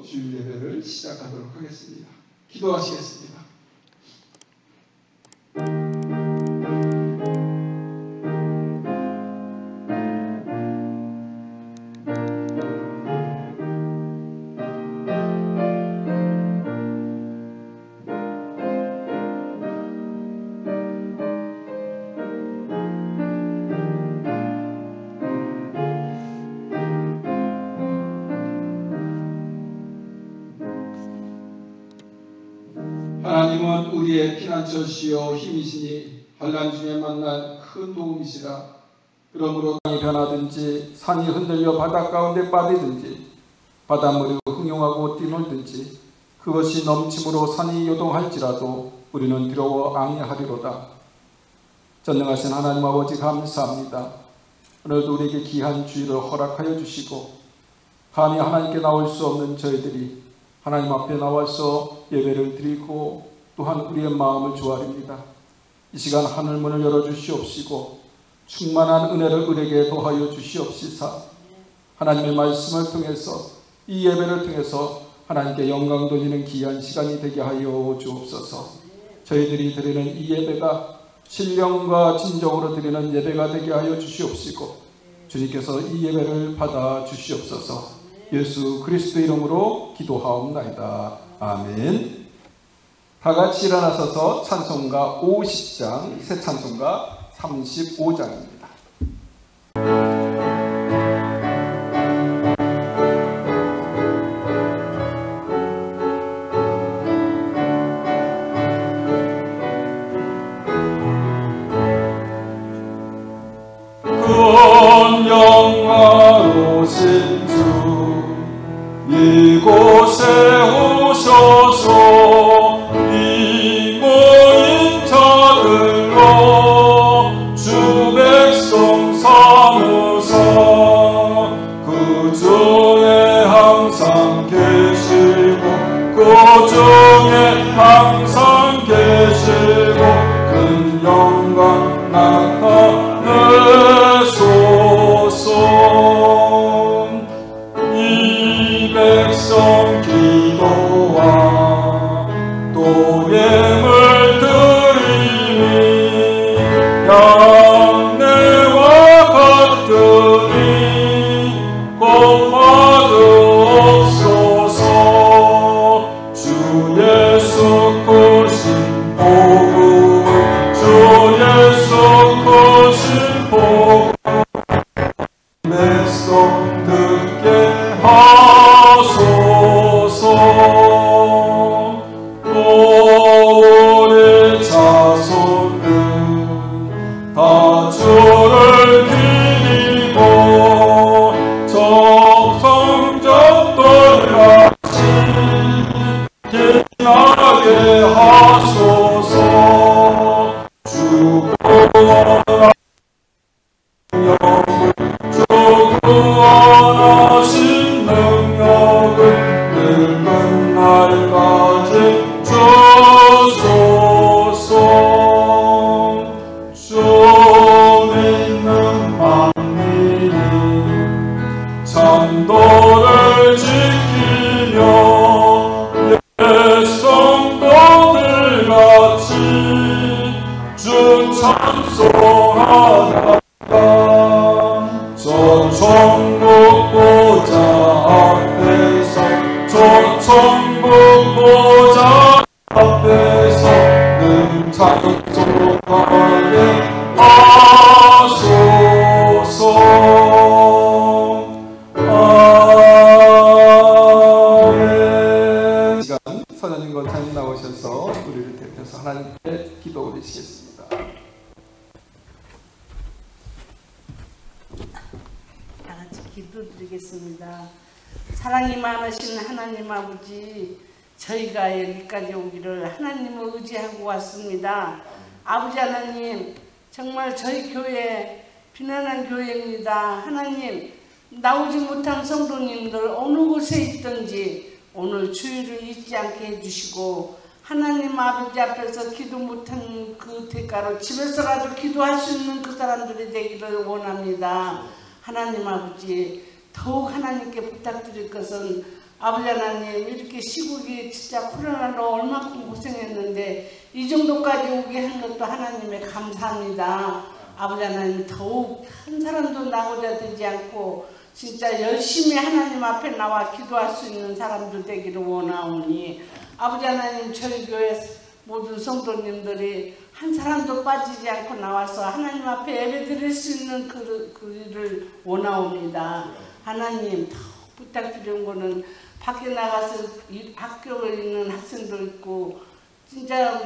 주일 예배를 시작하도록 하겠습니다. 기도하시겠습니다. 하나님은 우리의 피난처시요 힘이시니 환난 중에 만날 큰 도움이시라. 그러므로 땅이 변하든지 산이 흔들려 바다 가운데 빠지든지 바닷물이 흥용하고 뛰놀든지 그것이 넘침으로 산이 요동할지라도 우리는 두려워 앙해하리로다. 전능하신 하나님 아버지 감사합니다. 오늘도 우리에게 귀한 주일을 허락하여 주시고 감히 하나님께 나올 수 없는 저희들이 하나님 앞에 나와서 예배를 드리고 또한 우리의 마음을 조아립니다. 이 시간 하늘문을 열어주시옵시고 충만한 은혜를 우리에게 더하여 주시옵시사 하나님의 말씀을 통해서 이 예배를 통해서 하나님께 영광 돌리는 귀한 시간이 되게 하여 주옵소서. 저희들이 드리는 이 예배가 신령과 진정으로 드리는 예배가 되게 하여 주시옵시고 주님께서 이 예배를 받아 주시옵소서. 예수 그리스도 이름으로 기도하옵나이다. 아멘. 다 같이 일어나서서 찬송가 50장, 새 찬송가 35장입니다. 큰 영화로신 주 이곳에 오셔서 이 모인 자들로 주 백성 삼으사 그 중에 항상 계시고 그 중에 항상 계시고 큰 영광 나타내소서. 백성 기도와 또 예물 드리니 양내와 같으니 곧받으옵소서. 주 예수 크신 복음 주 예수 크신 복음 백성 듣게 하소서. 또 우리 자손은 다 주를 기리고 적성적돌같이 빛나게 하소서. 주 구원하신 능력을 늙은 날까지 주소서. 주 믿는 만민이 참도를 지키며 옛성도들같이 주 찬송하다가 저 천국 보좌 앞에서 저 천국 보좌 앞에서 늘 찬송하게 하소서. 아멘. 시간 선현님 권사님 나오셔서 우리를 대표해서 하나님께 기도 올리시겠습니다. 기도드리겠습니다. 사랑이 많으신 하나님 아버지, 저희가 여기까지 오기를 하나님을 의지하고 왔습니다. 아버지 하나님, 정말 저희 교회 비난한 교회입니다. 하나님, 나오지 못한 성도님들 어느 곳에 있든지 오늘 주일을 잊지 않게 해주시고 하나님 아버지 앞에서 기도 못한 그 대가로 집에서라도 기도할 수 있는 그 사람들이 되기를 원합니다. 하나님 아버지, 더욱 하나님께 부탁드릴 것은 아버지 하나님 이렇게 시국이 진짜 코로나로 얼마큼 고생했는데 이 정도까지 오게 한 것도 하나님의 감사합니다. 아버지 하나님 더욱 한 사람도 나고자 되지 않고 진짜 열심히 하나님 앞에 나와 기도할 수 있는 사람들 되기를 원하오니 아버지 하나님 저희 교회 모든 성도님들이 한 사람도 빠지지 않고 나와서 하나님 앞에 예배 드릴 수 있는 그 일을 원하옵니다. 하나님 더 부탁드리는 거는 밖에 나가서 학교에 있는 학생도 있고 진짜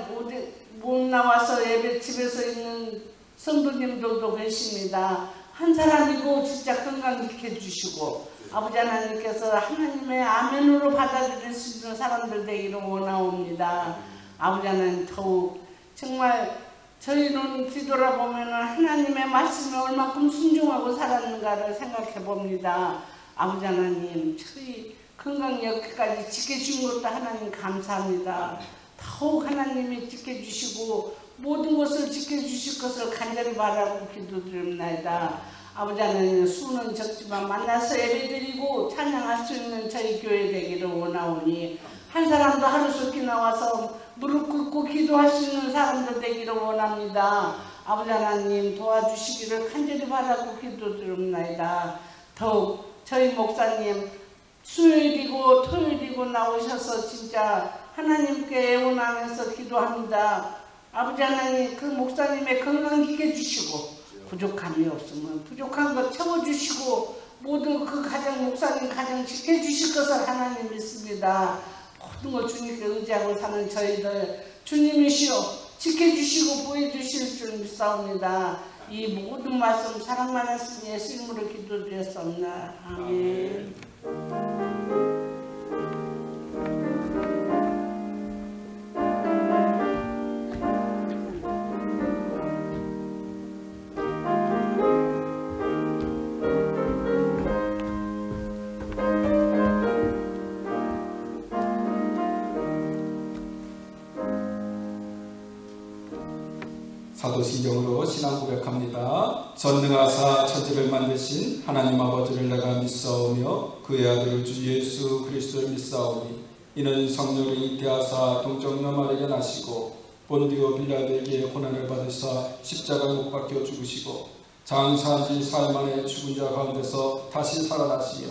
못 나와서 예배 집에서 있는 성도님들도 계십니다. 한 사람이고 진짜 건강 지켜주시고 아버지 하나님께서 하나님의 아멘으로 받아들일 수 있는 사람들 되기를 원하옵니다. 아버지 하나님 더욱 정말 저희는 뒤돌아보면 하나님의 말씀에 얼마큼 순종하고 살았는가를 생각해 봅니다. 아버지 하나님 저희 건강 여기까지 지켜준 것도 하나님 감사합니다. 더욱 하나님이 지켜주시고 모든 것을 지켜주실 것을 간절히 바라고 기도드립니다. 아버지 하나님 수는 적지만 만나서 예배드리고 찬양할 수 있는 저희 교회 되기를 원하오니 한 사람도 하루속히 나와서 무릎 꿇고 기도할 수 있는 사람들 되기를 원합니다. 아버지 하나님 도와주시기를 간절히 바라고 기도드립니다. 더욱 저희 목사님 수요일이고 토요일이고 나오셔서 진짜 하나님께 애원하면서 기도합니다. 아버지 하나님 그 목사님의 건강 지켜주시고 부족함이 없으면 부족한 것 채워주시고 모든 그 가정 목사님 가정 지켜주실 것을 하나님 믿습니다. 모든 걸 주님께 의지하고 사는 저희들 주님이시여 지켜주시고 보여주실 줄 믿사옵니다. 이 모든 말씀 사랑만 하신 예수 이름으로 기도드렸습니다. 아멘. 사도신경으로 신앙 고백합니다. 전능하사 천지를 만드신 하나님 아버지를 내가 믿사오며 그의 아들 주 예수 그리스도를 믿사오니 이는 성령을 잉태하사 동정녀 마리아에게 나시고 본디오 빌라도에게 고난을 받으사 십자가에 못 박혀 죽으시고 장사한 지 사흘 만에 죽은 자 가운데서 다시 살아나시며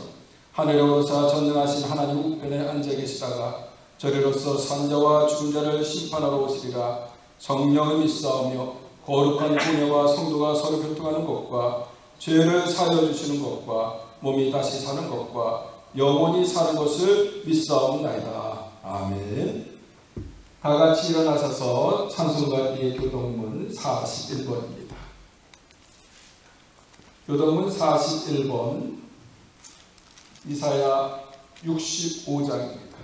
하늘에 오르사 전능하신 하나님 우편에 앉아 계시다가 저리로서 산자와 죽은 자를 심판하러 오시리라. 성령을 믿사오며 거룩한 공예와 성도가 서로 교통하는 것과 죄를 사하여 주시는 것과 몸이 다시 사는 것과 영원히 사는 것을 믿사옵나이다. 아멘. 다같이 일어나셔서 찬송가의 교동문 41번입니다. 교동문 41번 이사야 65장입니다.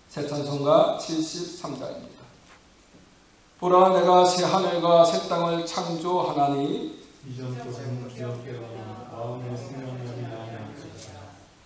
새 찬송가 73장입니다. 보라 내가 새 하늘과 새 땅을 창조하나니 이전부터 기억해라 마음의 생명력이 나의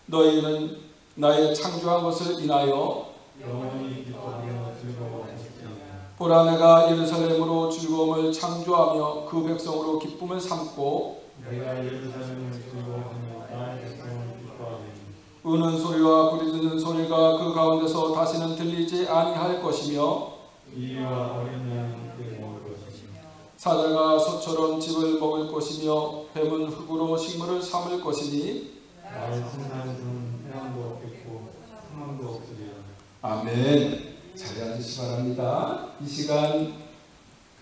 너희는 나의 창조한 것을 인하여 영원히 기뻐하며 즐거워하시리라. 보라 내가 예루살렘으로 즐거움을 창조하며 그 백성으로 기쁨을 삼고 내가 예루살렘을 즐거워하며 나의 백성을 기뻐하리니 우는 소리와 부르짖는 소리가 그 가운데서 다시는 들리지 아니할 것이며 이와 어린 양이 함께 먹을 것이며 사자가 소처럼 집을 먹을 것이며 뱀은 흙으로 식물을 삼을 것이니 나의 생산은 해양도 없겠고 상황도 없으리라. 아멘. 자리에 앉으시기 바랍니다. 이 시간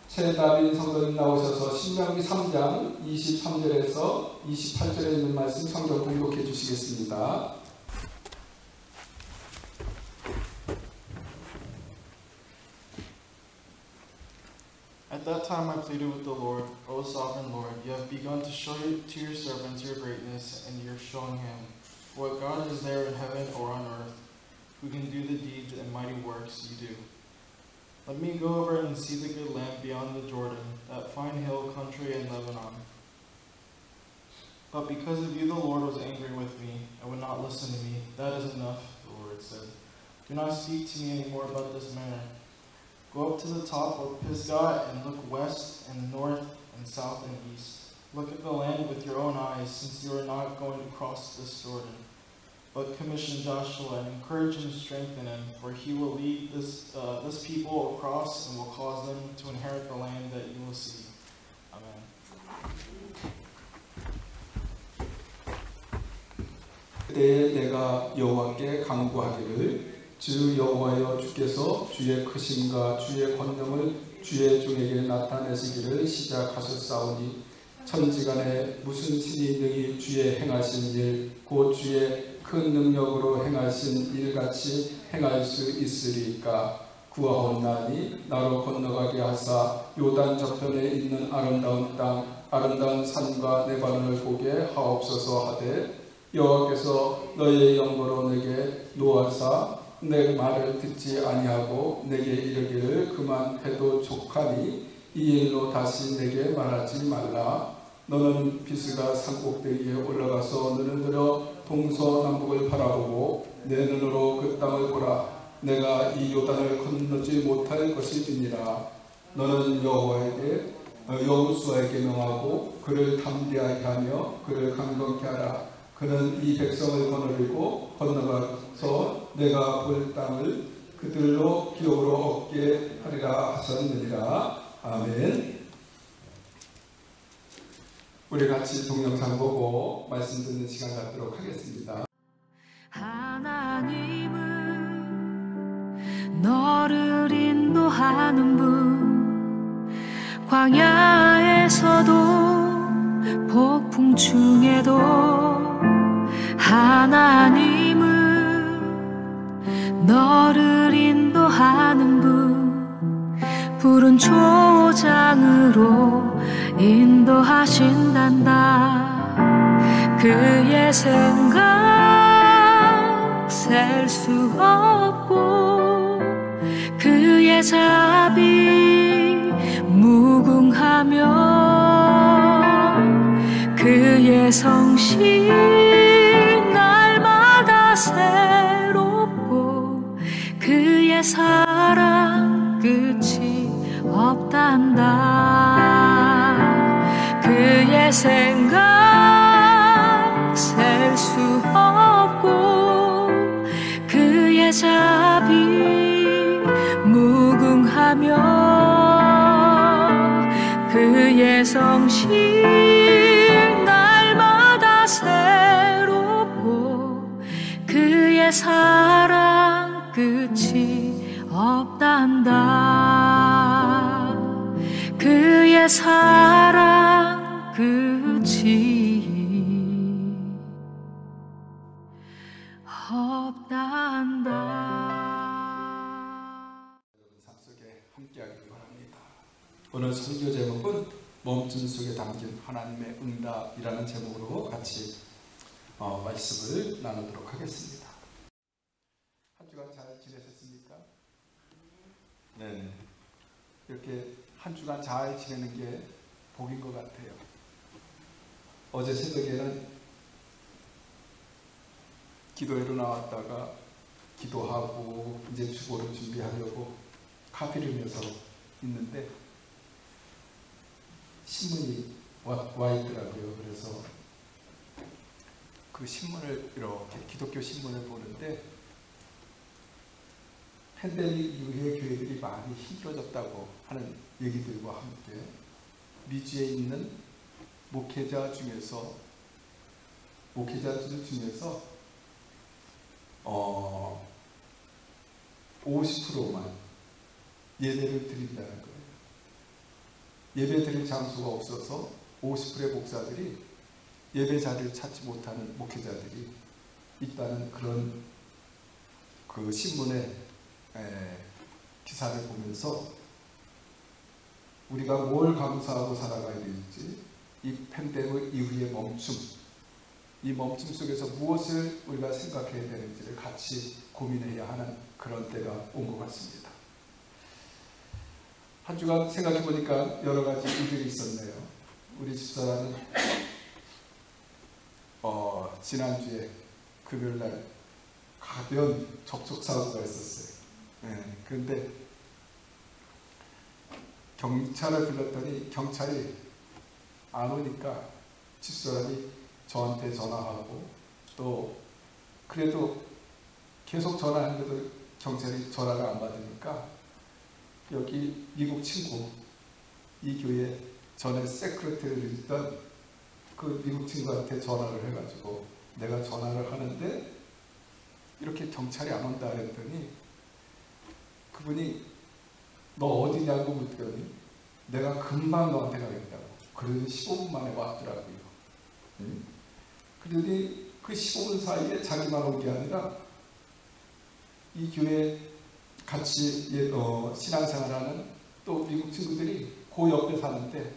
최다빈 성도님 나오셔서 신명기 3장 23절에서 28절에 있는 말씀 성경 공독해 주시겠습니다. At that time I pleaded with the Lord, O sovereign Lord, you have begun to show to your servants your greatness, and you're showing him. What God is there in heaven or on earth, who can do the deeds and mighty works you do? Let me go over and see the good land beyond the Jordan, that fine hill country in Lebanon. But because of you the Lord was angry with me, and would not listen to me. That is enough, the Lord said. Do not speak to me any more about this matter. Go up to the top of Pisgah and look west and north and south and east. Look at the land with your own eyes, since you are not going to cross this Jordan. but commission Joshua and encourage and strengthen him, for he will lead this people across and will cause them to inherit the land that you will see. Amen. 그때 내가 여호와께 간구하기를 주 여호와여 주께서 주의 크심과 주의 권능을 주의 종에게 나타내시기를 시작하셨사오니 천지간에 무슨 신이 능히 주의 행하신 일 곧 주의 큰 능력으로 행하신 일같이 행할 수 있으리까. 구하옵나니 나로 건너가게 하사 요단 저편에 있는 아름다운 땅 아름다운 산과 내바른을 보게 하옵소서 하되 여호와께서 너희의 영광으로 내게 노하사 내 말을 듣지 아니하고 내게 이르기를 그만해도 족하니 이 일로 다시 내게 말하지 말라. 너는 비스가 산꼭대기에 올라가서 눈을 들어 동서남북을 바라보고 내 눈으로 그 땅을 보라. 내가 이 요단을 건너지 못할 것이니라. 너는 여호수아에게 명하고 그를 담대하게 하며 그를 강건케 하라. 그는 이 백성을 건너가서 내가 볼 땅을 그들로 기업으로 얻게 하리라 하셨느니라. 아멘. 우리 같이 동영상 보고 말씀 듣는 시간 갖도록 하겠습니다. 하나님은 너를 인도하는 분, 광야에서도 폭풍 중에도 하나님은 너를 인도하는 분, 푸른 초장으로 인도하신단다. 그의 생각 셀 수 없고 그의 자비 무궁하며 그의 성실 날마다 새롭고 그의 사랑 끝이 없단다. 그의 생각 셀 수 없고 그의 자비 무궁하며 그의 성실 날마다 새롭고 그의 사랑 끝이 없단다. 그의 사랑 끝이 없단다. 여러분 삶 속에 함께하기를 바랍니다. 오늘 설교 제목은 멈춤 속에 담긴 하나님의 응답이라는 제목으로 같이 말씀을 나누도록 하겠습니다. 한 주간 잘 지내셨습니까? 네. 이렇게 한 주간 잘 지내는 게 복인 것 같아요. 어제 새벽에는 기도회로 나왔다가 기도하고 이제 주보를 준비하려고 카피를 하면서 있는데 신문이 와 있더라고요. 그래서 그 신문을 이렇게 기독교 신문을 보는데 팬데믹 이후에 교회들이 많이 힘들어졌다고 하는 얘기들과 함께 미주에 있는 목회자들 중에서 50%만 예배를 드린다는 거예요. 예배 드릴 장소가 없어서 50%의 목사들이 예배 자리를 찾지 못하는 목회자들이 있다는 그런 그 신문의 기사를 보면서 우리가 뭘 감사하고 살아가야 될지, 이 팬데믹 이후의 멈춤, 이 멈춤 속에서 무엇을 우리가 생각해야 되는지를 같이 고민해야 하는 그런 때가 온 것 같습니다. 한 주간 생각해 보니까 여러 가지 일들이 있었네요. 우리 집사람은 지난주에 금요일날 가벼운 접촉사고가 있었어요. 그런데 경찰을 불렀더니 경찰이 안 오니까 집사람이 저한테 전화하고 또 그래도 계속 전화했는데도 경찰이 전화를 안 받으니까 여기 미국 친구, 이 교회 전에 세크레터리를 있던 그 미국 친구한테 전화를 해가지고 내가 전화를 하는데 이렇게 경찰이 안 온다 그랬더니 그분이 너 어디냐고 묻더니 내가 금방 너한테 가겠다고. 그러더니 15분 만에 왔더라고요. 그러더니 그 15분 사이에 자기만 온 게 아니라 이 교회 같이 신앙생활하는 또 미국 친구들이 그 옆에 사는데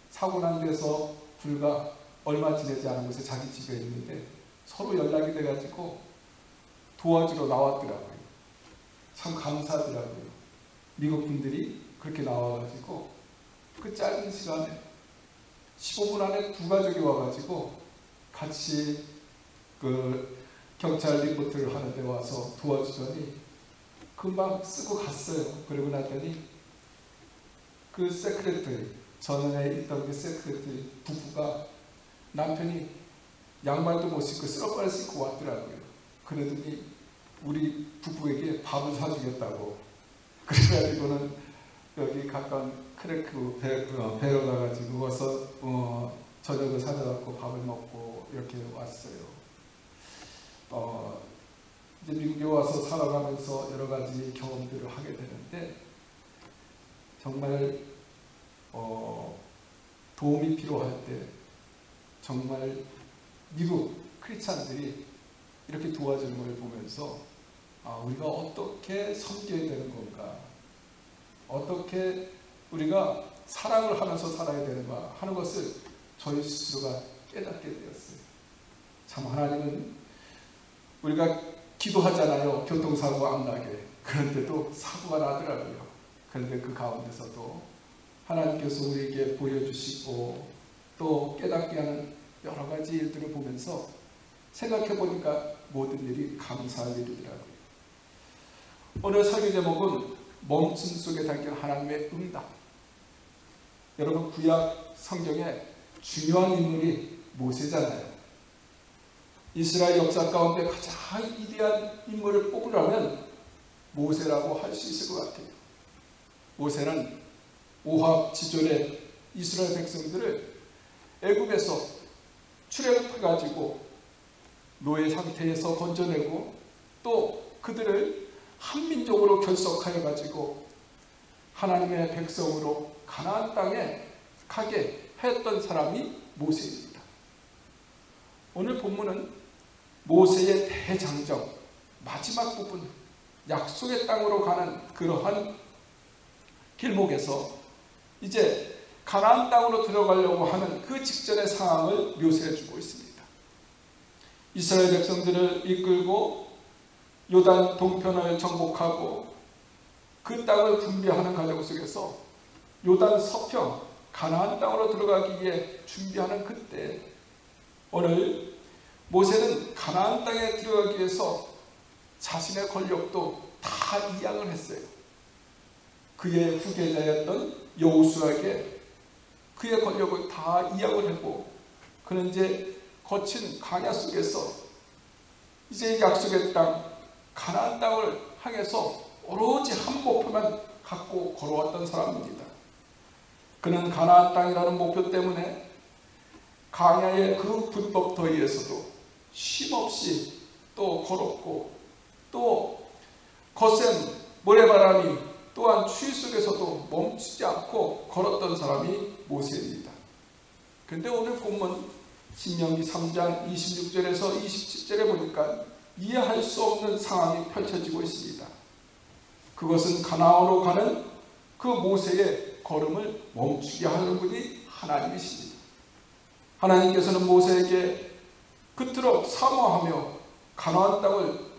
사고 난 데서 불과 얼마 지내지 않은 곳에 자기 집에 있는데 서로 연락이 돼가지고 도와주러 나왔더라고요. 참 감사하더라고요. 미국 분들이 그렇게 나와가지고 그 짧은 시간에 15분 안에 두 가족이 와가지고 같이 그 경찰 리포트를 하는데 와서 도와주더니 금방 쓰고 갔어요. 그러고 나더니 그 세크레터리, 전에 있던 그 세크레터리 부부가 남편이 양말도 못 신고 쓰러빨 신고 왔더라고요. 그러더니 우리 부부에게 밥을 사주겠다고. 그래가지고는 여기 가까운 크래크 배로 가가지고 와서 저녁을 사줘갖고 밥을 먹고 이렇게 왔어요. 이제 미국에 와서 살아가면서 여러 가지 경험들을 하게 되는데 정말 도움이 필요할 때 정말 미국 크리스찬들이 이렇게 도와주는 걸 보면서 우리가 어떻게 섬겨야 되는 건가, 어떻게 우리가 사랑을 하면서 살아야 되는가 하는 것을 저희 스스로가 깨닫게 되었어요. 참 하나님은 우리가 기도하잖아요. 교통사고 안 나게. 그런데도 사고가 나더라고요. 그런데 그 가운데서도 하나님께서 우리에게 보여주시고 또 깨닫게 하는 여러 가지 일들을 보면서 생각해 보니까 모든 일이 감사할 일이더라고요. 오늘 설교 제목은 멈춤 속에 담긴 하나님의 응답. 여러분, 구약 성경에 중요한 인물이 모세잖아요. 이스라엘 역사 가운데 가장 위대한 인물을 뽑으라면 모세라고 할 수 있을 것 같아요. 모세는 모압 지존의 이스라엘 백성들을 애굽에서 출애굽해가지고 노예 상태에서 건져내고 또 그들을 한민족으로 결속하여가지고 하나님의 백성으로 가나안 땅에 가게 했던 사람이 모세입니다. 오늘 본문은 모세의 대장정 마지막 부분, 약속의 땅으로 가는 그러한 길목에서 이제 가나안 땅으로 들어가려고 하는 그 직전의 상황을 묘사해 주고 있습니다. 이스라엘 백성들을 이끌고 요단 동편을 정복하고 그 땅을 분배하는 과정 속에서 요단 서편 가나안 땅으로 들어가기 위해 준비하는 그때 오늘 모세는 가나안 땅에 들어가기 위해서 자신의 권력도 다 이양을 했어요. 그의 후계자였던 여호수아에게 그의 권력을 다 이양을 했고 그는 이제 거친 광야 속에서 이제 약속의 땅 가나안 땅을 향해서 오로지 한 목표만 갖고 걸어왔던 사람입니다. 그는 가나안 땅이라는 목표 때문에 광야의 그 불법 더위에서도 쉼없이 또 걸었고 또 거센 모래바람이 또한 추위 속에서도 멈추지 않고 걸었던 사람이 모세입니다. 그런데 오늘 본문 신명기 3장 26절에서 27절에 보니까 이해할 수 없는 상황이 펼쳐지고 있습니다. 그것은 가나안으로 가는 그 모세의 걸음을 멈추게 하는 분이 하나님이십니다. 하나님께서는 모세에게 그토록 사모하며 가나안 땅을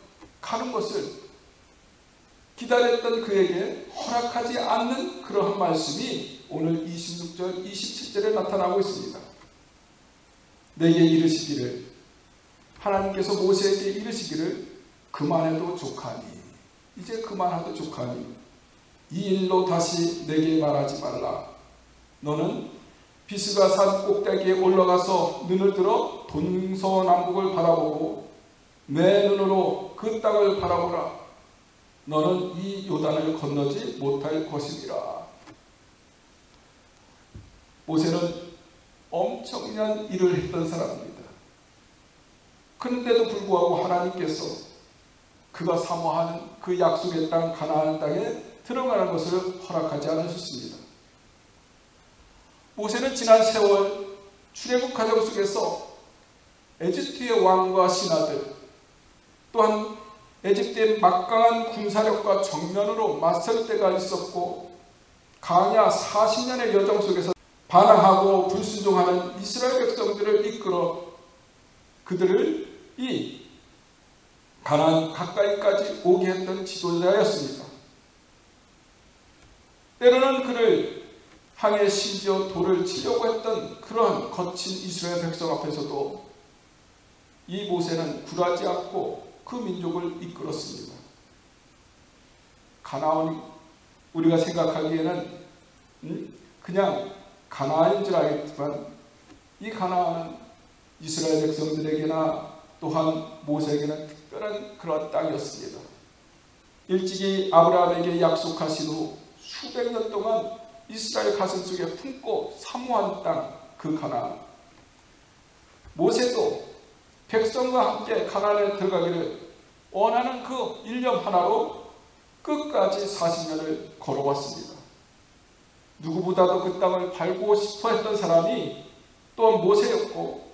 가는 것을 기다렸던 그에게 허락하지 않는 그러한 말씀이 오늘 26절, 27절에 나타나고 있습니다. 내게 이르시기를, 하나님께서 모세에게 이르시기를 그만해도 족하니, 이제 그만해도 족하니 이 일로 다시 내게 말하지 말라. 너는 비스가 산 꼭대기에 올라가서 눈을 들어 동서남북을 바라보고 내 눈으로 그 땅을 바라보라. 너는 이 요단을 건너지 못할 것이니라. 모세는 엄청난 일을 했던 사람입니다. 그런데도 불구하고 하나님께서 그가 사모하는 그 약속의 땅 가나안 땅에 들어가는 것을 허락하지 않으셨습니다. 모세는 지난 세월 출애굽 과정 속에서 에집트의 왕과 신하들, 또한 에집트의 막강한 군사력과 정면으로 맞설 때가 있었고, 광야 40년의 여정 속에서 반항하고 불순종하는 이스라엘 백성들을 이끌어 그들을 이 가나안 가까이까지 오게 했던 지도자였습니다. 때로는 그를 향해 심지어 돌을 치려고 했던 그러한 거친 이스라엘 백성 앞에서도 이 모세는 굴하지 않고 그 민족을 이끌었습니다. 가나안이 우리가 생각하기에는 그냥 가나안인 줄 알겠지만, 이 가나안은 이스라엘 백성들에게나 또한 모세에게는 특별한 그런 땅이었습니다. 일찍이 아브라함에게 약속하신 후 수백 년 동안 이스라엘 가슴 속에 품고 사모한 땅, 그 가나안. 모세도 백성과 함께 가나안에 들어가기를 원하는 그 일념 하나로 끝까지 40년을 걸어왔습니다. 누구보다도 그 땅을 밟고 싶어 했던 사람이 또한 모세였고,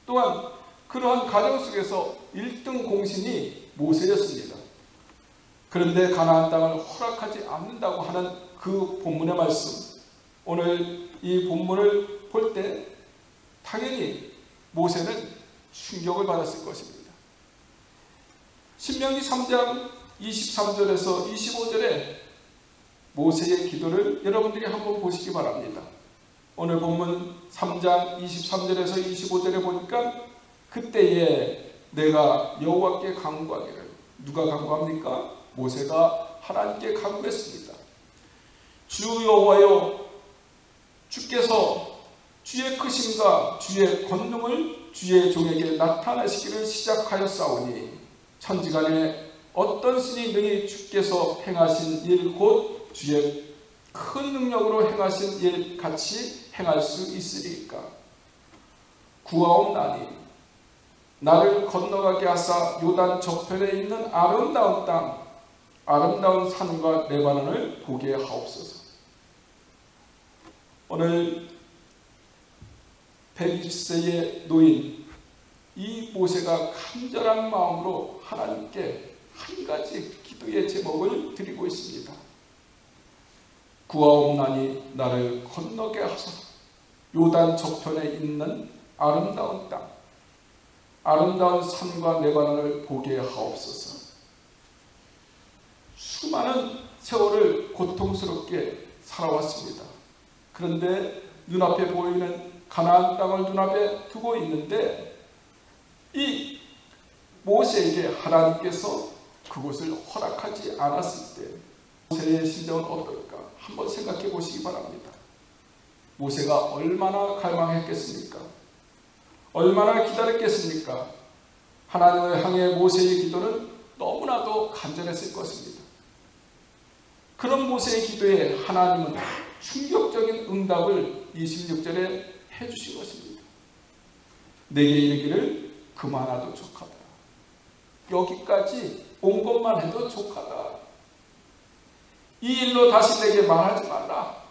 또한 그러한 과정 속에서 1등 공신이 모세였습니다. 그런데 가나안 땅을 허락하지 않는다고 하는 그 본문의 말씀, 오늘 이 본문을 볼 때 당연히 모세는 충격을 받았을 것입니다. 신명기 3장 23절에서 25절에 모세의 기도를 여러분들이 한번 보시기 바랍니다. 오늘 본문 3장 23절에서 25절에 보니까 그때에 내가 여호와께 간구하기를, 누가 간구합니까? 모세가 하나님께 간구했습니다. 주 여호와여, 주께서 주의 크심과 주의 권능을 주의 종에게 나타내시기를 시작하였사오니 천지간에 어떤 신이 능히 주께서 행하신 일 곧 주의 큰 능력으로 행하신 일 같이 행할 수 있으리까? 구하옵나니 나를 건너가게 하사 요단 저편에 있는 아름다운 땅, 아름다운 산과 레바논을 보게 하옵소서. 오늘 120세의 노인 이 모세가 간절한 마음으로 하나님께 한 가지 기도의 제목을 드리고 있습니다. 구하옵나니 나를 건너게 하소서. 요단 저편에 있는 아름다운 땅, 아름다운 산과 레바논을 보게 하옵소서. 수많은 세월을 고통스럽게 살아왔습니다. 그런데 눈앞에 보이는 가나안 땅을 눈앞에 두고 있는데 이 모세에게 하나님께서 그곳을 허락하지 않았을 때 모세의 심정은 어떨까? 한번 생각해 보시기 바랍니다. 모세가 얼마나 갈망했겠습니까? 얼마나 기다렸겠습니까? 하나님을 향해 모세의 기도는 너무나도 간절했을 것입니다. 그런 모세의 기도에 하나님은 충격적인 응답을 26절에 해주신 것입니다. 내게 이르기를 그만하도 족하다. 여기까지 온 것만 해도 족하다. 이 일로 다시 내게 말하지 말라.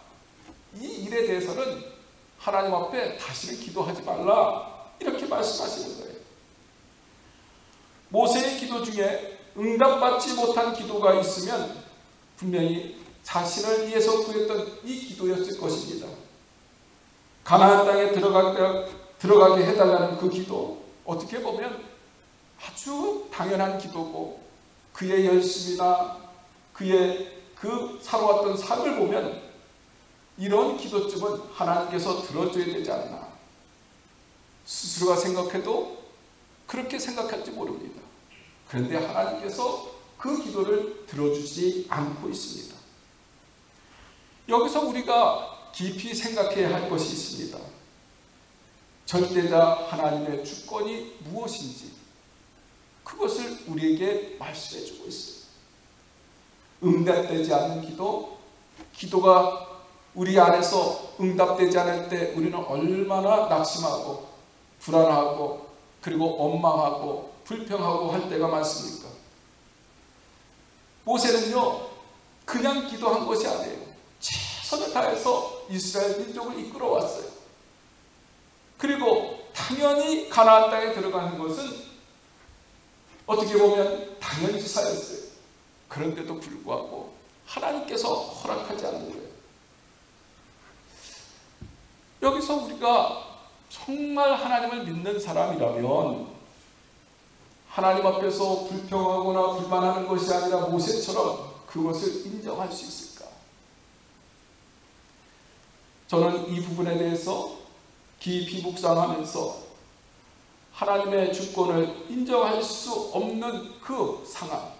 이 일에 대해서는 하나님 앞에 다시는 기도하지 말라. 이렇게 말씀하시는 거예요. 모세의 기도 중에 응답받지 못한 기도가 있으면 분명히 자신을 위해서 구했던 이 기도였을 것입니다. 가나안 땅에 들어가게 해달라는 그 기도, 어떻게 보면 아주 당연한 기도고 그의 열심이나 그의 그 살아왔던 삶을 보면 이런 기도쯤은 하나님께서 들어줘야 되지 않나. 스스로가 생각해도 그렇게 생각할지 모릅니다. 그런데 하나님께서 그 기도를 들어주지 않고 있습니다. 여기서 우리가 깊이 생각해야 할 것이 있습니다. 절대자 하나님의 주권이 무엇인지, 그것을 우리에게 말씀해 주고 있어요. 응답되지 않는 기도, 기도가 우리 안에서 응답되지 않을 때 우리는 얼마나 낙심하고 불안하고 그리고 원망하고 불평하고 할 때가 많습니까? 모세는요, 그냥 기도한 것이 아니에요. 최선을 다해서 이스라엘 민족을 이끌어 왔어요. 그리고 당연히 가나안 땅에 들어가는 것은 어떻게 보면 당연지사였어요. 그런데도 불구하고 하나님께서 허락하지 않는 거예요. 여기서 우리가 정말 하나님을 믿는 사람이라면 하나님 앞에서 불평하거나 불만하는 것이 아니라 모세처럼 그것을 인정할 수 있을까? 저는 이 부분에 대해서 깊이 묵상하면서 하나님의 주권을 인정할 수 없는 그 상황,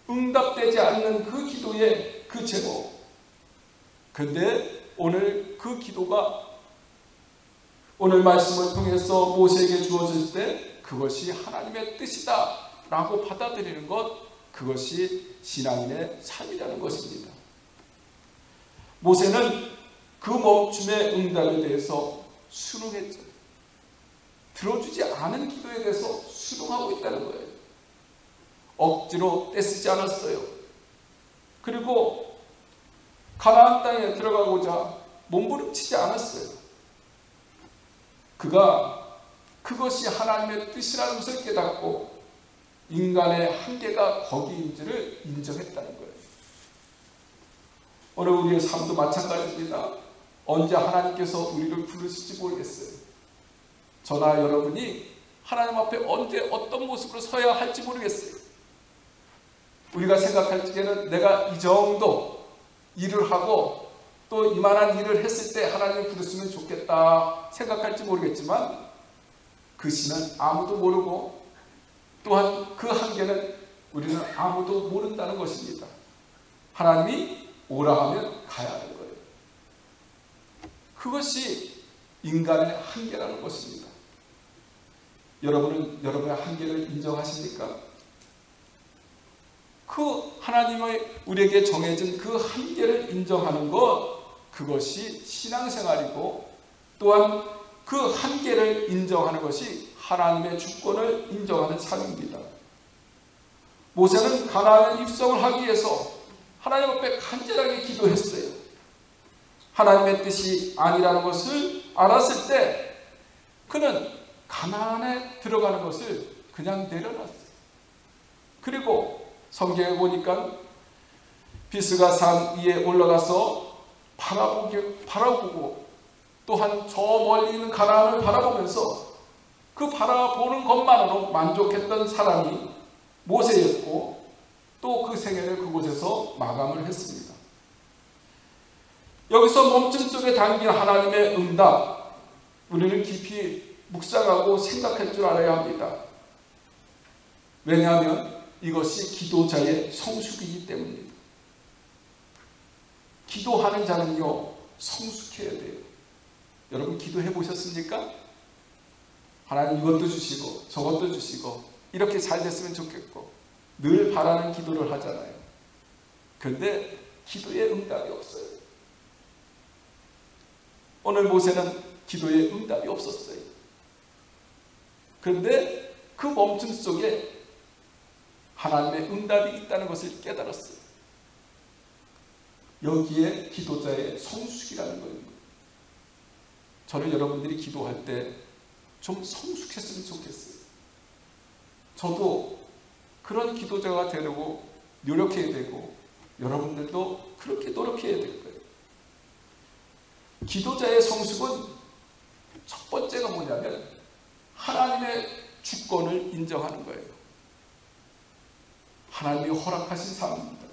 응답되지 않는 그 기도의 그 제목, 근데 오늘 그 기도가 오늘 말씀을 통해서 모세에게 주어질 때 그것이 하나님의 뜻이다 라고 받아들이는 것, 그것이 신앙인의 삶이라는 것입니다. 모세는 그 멈춤의 응답에 대해서 순응했죠. 들어주지 않은 기도에 대해서 순응하고 있다는 거예요. 억지로 떼쓰지 않았어요. 그리고 가나안 땅에 들어가고자 몸부림치지 않았어요. 그가 그것이 하나님의 뜻이라는 것을 깨닫고 인간의 한계가 거기인지를 인정했다는 거예요. 오늘 우리의 삶도 마찬가지입니다. 언제 하나님께서 우리를 부르실지 모르겠어요. 저나 여러분이 하나님 앞에 언제 어떤 모습으로 서야 할지 모르겠어요. 우리가 생각할 적에는 내가 이 정도 일을 하고 또 이만한 일을 했을 때 하나님을 부르시면 좋겠다 생각할지 모르겠지만 그 시는 아무도 모르고 또한 그 한계는 우리는 아무도 모른다는 것입니다. 하나님이 오라 하면 가야 하는 거예요. 그것이 인간의 한계라는 것입니다. 여러분은 여러분의 한계를 인정하십니까? 그 하나님의 우리에게 정해진 그 한계를 인정하는 것, 그것이 신앙생활이고 또한 그 한계를 인정하는 것이 하나님의 주권을 인정하는 삶입니다. 모세는 가나안에 입성을 하기 위해서 하나님 앞에 간절하게 기도했어요. 하나님의 뜻이 아니라는 것을 알았을 때 그는 가나안에 들어가는 것을 그냥 내려놨어요. 그리고 성경에 보니까 비스가 산 위에 올라가서 바라보고 또한 저 멀리 있는 가나안을 바라보면서 그 바라보는 것만으로 만족했던 사람이 모세였고 또 그 생애를 그곳에서 마감을 했습니다. 여기서 멈춤 속에 담긴 하나님의 응답, 우리는 깊이 묵상하고 생각할 줄 알아야 합니다. 왜냐하면 이것이 기도자의 성숙이기 때문입니다. 기도하는 자는요, 성숙해야 돼요. 여러분 기도해 보셨습니까? 하나님 이것도 주시고 저것도 주시고 이렇게 잘 됐으면 좋겠고 늘 바라는 기도를 하잖아요. 그런데 기도에 응답이 없어요. 오늘 모세는 기도에 응답이 없었어요. 그런데 그 멈춤 속에 하나님의 응답이 있다는 것을 깨달았어요. 여기에 기도자의 성숙이라는 겁니다. 저는 여러분들이 기도할 때 좀 성숙했으면 좋겠어요. 저도 그런 기도자가 되려고 노력해야 되고 여러분들도 그렇게 노력해야 될 거예요. 기도자의 성숙은 첫 번째가 뭐냐면 하나님의 주권을 인정하는 거예요. 하나님이 허락하신 삶입니다.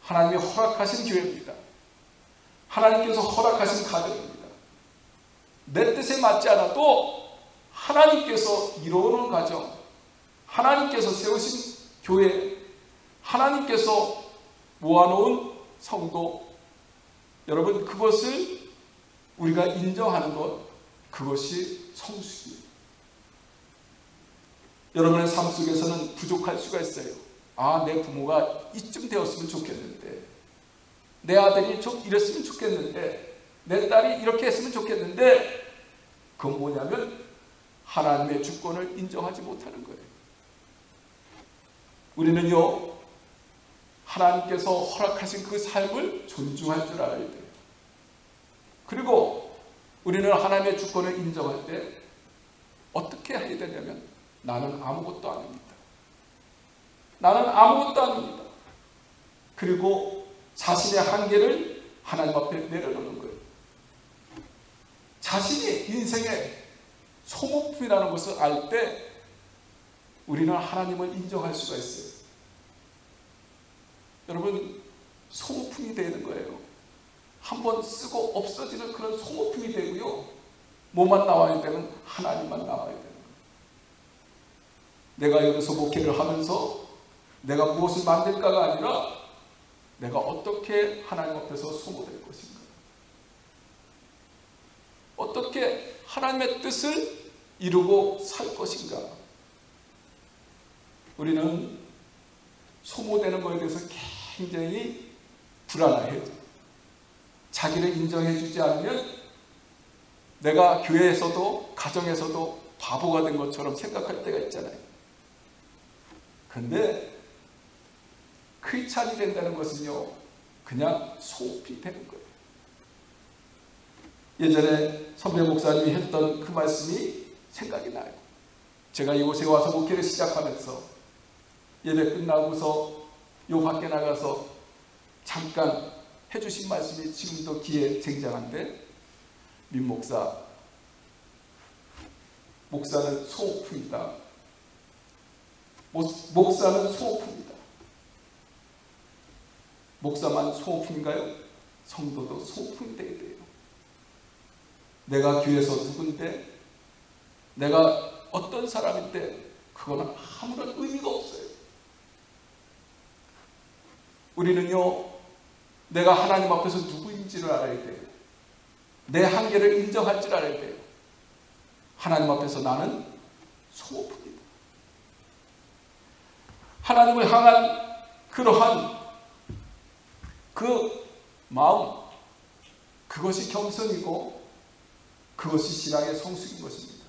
하나님이 허락하신 교회입니다. 하나님께서 허락하신 가정입니다. 내 뜻에 맞지 않아도 하나님께서 이루어놓은 가정, 하나님께서 세우신 교회, 하나님께서 모아놓은 성도, 여러분 그것을 우리가 인정하는 것, 그것이 성숙입니다. 여러분의 삶 속에서는 부족할 수가 있어요. 아, 내 부모가 이쯤 되었으면 좋겠는데, 내 아들이 좀 이랬으면 좋겠는데, 내 딸이 이렇게 했으면 좋겠는데, 그건 뭐냐면 하나님의 주권을 인정하지 못하는 거예요. 우리는요, 하나님께서 허락하신 그 삶을 존중할 줄 알아야 돼요. 그리고 우리는 하나님의 주권을 인정할 때 어떻게 해야 되냐면, 나는 아무것도 아닙니다. 나는 아무것도 아닙니다. 그리고 자신의 한계를 하나님 앞에 내려놓는 거예요. 자신이 인생의 소모품이라는 것을 알 때 우리는 하나님을 인정할 수가 있어요. 여러분, 소모품이 되는 거예요. 한번 쓰고 없어지는 그런 소모품이 되고요. 뭐만 나와야 되는? 하나님만 나와야 되는 거예요. 내가 여기서 목회를 하면서 내가 무엇을 만들까가 아니라 내가 어떻게 하나님 앞에서 소모될 것인가, 어떻게 하나님의 뜻을 이루고 살 것인가. 우리는 소모되는 것에 대해서 굉장히 불안해요. 자기를 인정해 주지 않으면 내가 교회에서도 가정에서도 바보가 된 것처럼 생각할 때가 있잖아요. 그런데 크리스찬이 된다는 것은요, 그냥 소모품이 되는 거예요. 예전에 선배 목사님이 했던 그 말씀이 생각이 나요. 제가 이곳에 와서 목회를 시작하면서 예배 끝나고서 요 밖에 나가서 잠깐 해주신 말씀이 지금도 귀에 쟁장한데, 민 목사, 목사는 소모품이다. 목사는 소모품이다. 목사만 소모품인가요? 성도도 소모품이 되게 돼요. 내가 교회에서 누군데, 내가 어떤 사람인데, 그거는 아무런 의미가 없어요. 우리는요, 내가 하나님 앞에서 누구인지를 알아야 돼요. 내 한계를 인정할 줄 알아야 돼요. 하나님 앞에서 나는 소모품이다. 하나님을 향한 그러한 그 마음, 그것이 겸손이고 그것이 신앙의 성숙인 것입니다.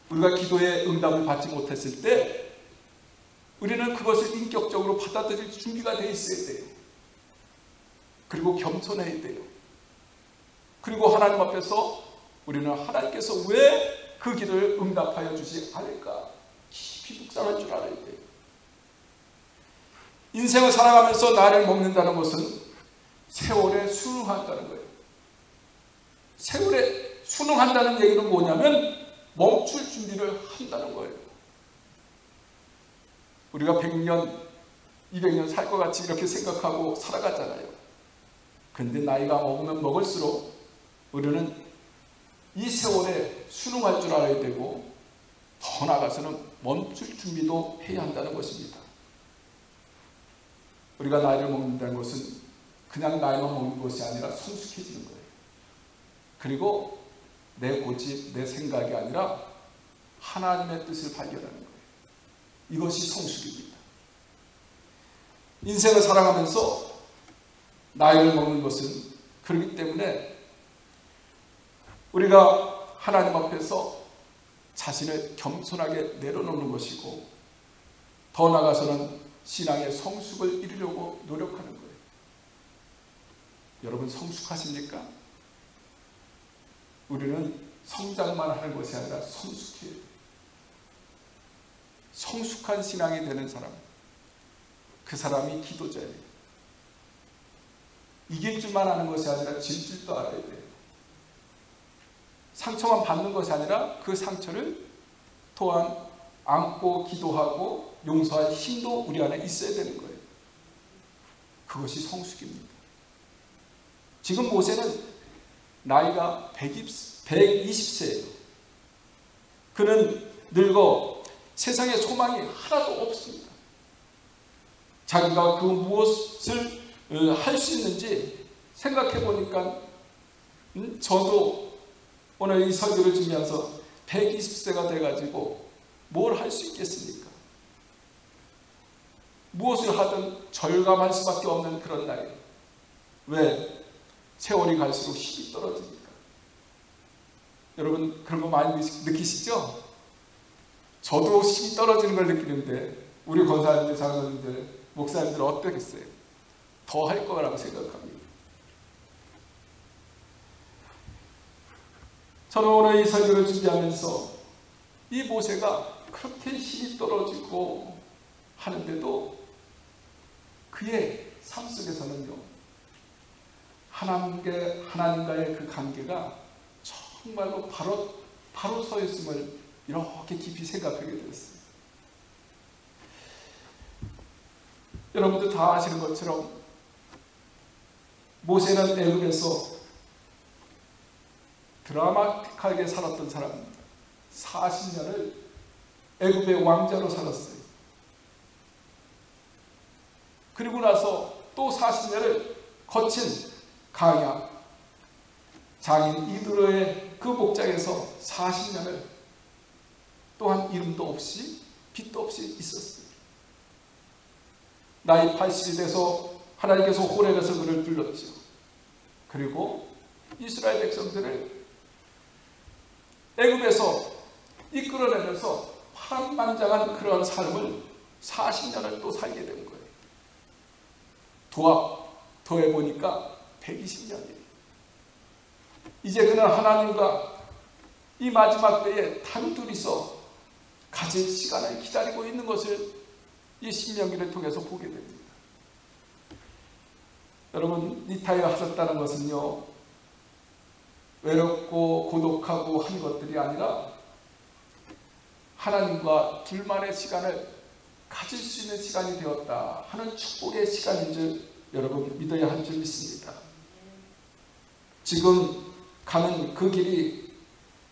우리가 기도의 응답을 받지 못했을 때 우리는 그것을 인격적으로 받아들일 준비가 되어 있어야 돼요. 그리고 겸손해야 돼요. 그리고 하나님 앞에서 우리는 하나님께서 왜 그 기도를 응답하여 주지 않을까 깊이 묵상할 줄 알아야 돼요. 인생을 살아가면서 나를 먹는다는 것은 세월에 순응한다는 거예요. 세월에 순응한다는 얘기는 뭐냐면 멈출 준비를 한다는 거예요. 우리가 100년, 200년 살 것 같이 이렇게 생각하고 살아가잖아요. 근데 나이가 먹으면 먹을수록 우리는 이 세월에 순응할 줄 알아야 되고, 더 나아가서는 멈출 준비도 해야 한다는 것입니다. 우리가 나이를 먹는다는 것은 그냥 나이만 먹는 것이 아니라 성숙해지는 거예요. 그리고 내 고집, 내 생각이 아니라 하나님의 뜻을 발견하는 거예요. 이것이 성숙입니다. 인생을 살아가면서 나이를 먹는 것은 그렇기 때문에 우리가 하나님 앞에서 자신을 겸손하게 내려놓는 것이고, 더 나아가서는 신앙의 성숙을 이루려고 노력하는 거예요. 여러분, 성숙하십니까? 우리는 성장만 하는 것이 아니라 성숙해야 돼요. 성숙한 신앙이 되는 사람, 그 사람이 기도자예요. 이길 줄만 아는 것이 아니라 질 줄도 알아야 돼요. 상처만 받는 것이 아니라 그 상처를 또한 안고 기도하고 용서할 힘도 우리 안에 있어야 되는 거예요. 그것이 성숙입니다. 지금 모세는 나이가 120세예요. 그는 늙어 세상에 소망이 하나도 없습니다. 자기가 그 무엇을 할 수 있는지 생각해 보니까 저도 오늘 이 설교를 준비하면서 120세가 돼가지고 뭘 할 수 있겠습니까? 무엇을 하든 절감할 수밖에 없는 그런 날이에요. 왜? 세월이 갈수록 힘이 떨어지니까. 여러분 그런 거 많이 느끼시죠? 저도 힘이 떨어지는 걸 느끼는데 우리 권사님들, 장로님들, 목사님들 어떠겠어요? 더 할 거라고 생각합니다. 저는 오늘 이 설교를 준비하면서 이 모세가 그렇게 힘이 떨어지고 하는데도 그의 삶 속에서는요, 하나님과의 그 관계가 정말로 바로 서 있음을 이렇게 깊이 생각하게 되었어요. 여러분들 다 아시는 것처럼 모세는 애굽에서 드라마틱하게 살았던 사람입니다. 40년을 애굽의 왕자로 살았어요. 그리고 나서 또 40년을 거친 강야, 장인 이드로의 그 목장에서 40년을 또한 이름도 없이 빛도 없이 있었어요. 나이 80이 돼서 하나님께서 호렙에서 그를 불렀죠. 그리고 이스라엘 백성들을 애굽에서 이끌어내면서 파란만장한 그러한 삶을 40년을 또 살게 된 거예요. 더해보니까 120년이에요. 이제 그는 하나님과 이 마지막 때에 단둘이서 가질 시간을 기다리고 있는 것을 이 신명기를 통해서 보게 됩니다. 여러분, 리타이어 하셨다는 것은요, 외롭고 고독하고 한 것들이 아니라 하나님과 둘만의 시간을 가질 수 있는 시간이 되었다 하는 축복의 시간인 줄 여러분 믿어야 할 줄 믿습니다. 지금 가는 그 길이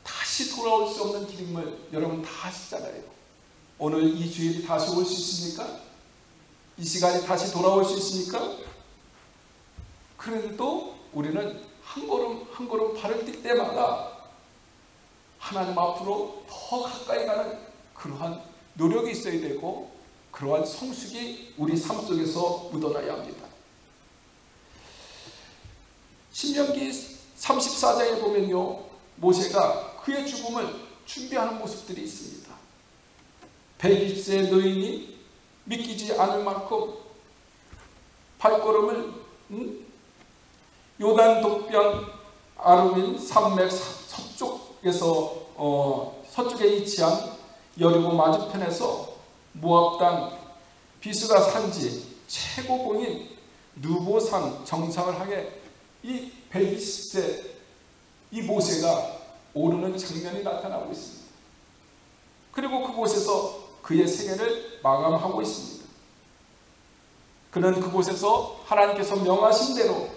다시 돌아올 수 없는 길임을 여러분 다 아시잖아요. 오늘 이 주일이 다시 올 수 있습니까? 이 시간이 다시 돌아올 수 있습니까? 그래도 우리는 한 걸음 한 걸음 발을 뛸 때마다 하나님 앞으로 더 가까이 가는 그러한 노력이 있어야 되고 그러한 성숙이 우리 삶 속에서 묻어나야 합니다. 신명기 34장에 보면요, 모세가 그의 죽음을 준비하는 모습들이 있습니다. 120세 노인이 믿기지 않을 만큼 발걸음을 요단 동편 아르민 산맥 서쪽에 위치한 여리고 맞은편에서 모압 땅 비스가 산지 최고봉인 느보산 정상을 향해 이 120세 이 모세가 오르는 장면이 나타나고 있습니다. 그리고 그곳에서 그의 생애를 마감하고 있습니다. 그는 그곳에서 하나님께서 명하신 대로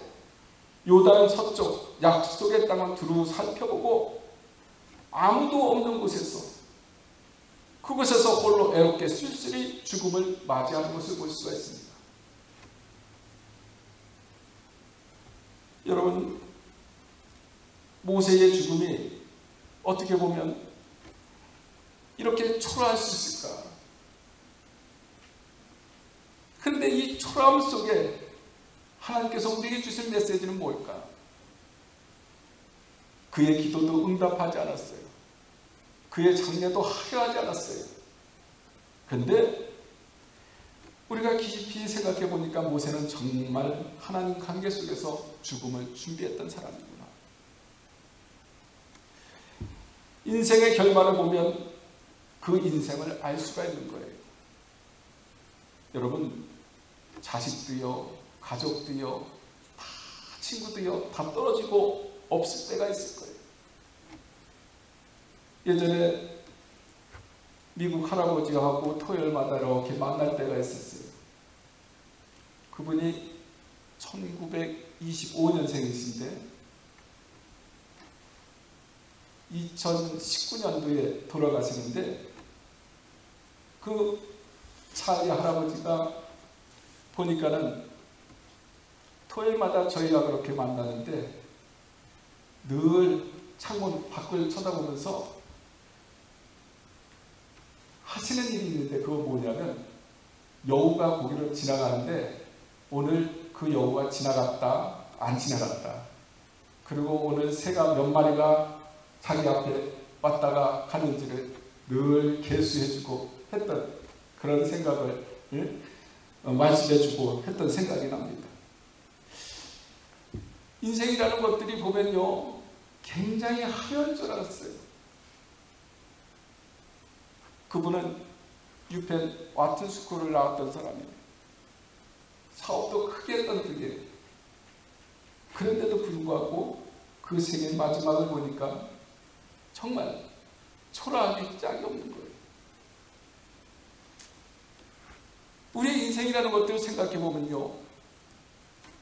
요단 서쪽 약속의 땅을 두루 살펴보고 아무도 없는 곳에서 그곳에서 홀로 애롭게 쓸쓸히 죽음을 맞이하는 것을 볼 수가 있습니다. 여러분, 모세의 죽음이 어떻게 보면 이렇게 초라할 수 있을까? 그런데 이 초라함 속에 하나님께서 우리에게 주실 메시지는 뭘까? 그의 기도도 응답하지 않았어요. 그의 장례도 하려하지 않았어요. 그런데 우리가 깊이 생각해 보니까 모세는 정말 하나님 관계 속에서 죽음을 준비했던 사람이구나. 인생의 결말을 보면 그 인생을 알 수가 있는 거예요. 여러분, 자식도요, 가족도요, 다 친구도요, 다 떨어지고 없을 때가 있을 거예요. 예전에 미국 할아버지하고 토요일마다 이렇게 만날 때가 있었어요. 그분이 1925년생이신데 2019년도에 돌아가시는데 그 찰리 할아버지가 보니까는 토요일마다 저희가 그렇게 만나는데 늘 창문 밖을 쳐다보면서 하시는 일이 있는데 그거 뭐냐면 여우가 거기를 지나가는데 오늘 그 여우가 지나갔다 안 지나갔다, 그리고 오늘 새가 몇 마리가 자기 앞에 왔다가 가는지를 늘 계수해주고 했던 그런 생각을 말씀해주고 했던 생각이 납니다. 인생이라는 것들이 보면요 굉장히 하려할 줄 알았어요. 그분은 유펜 와튼스쿨을 나왔던 사람이에요. 사업도 크게 했던 분이에요. 그런데도 불구하고 그 생의 마지막을 보니까 정말 초라하기 짝이 없는 거예요. 우리의 인생이라는 것들을 생각해 보면요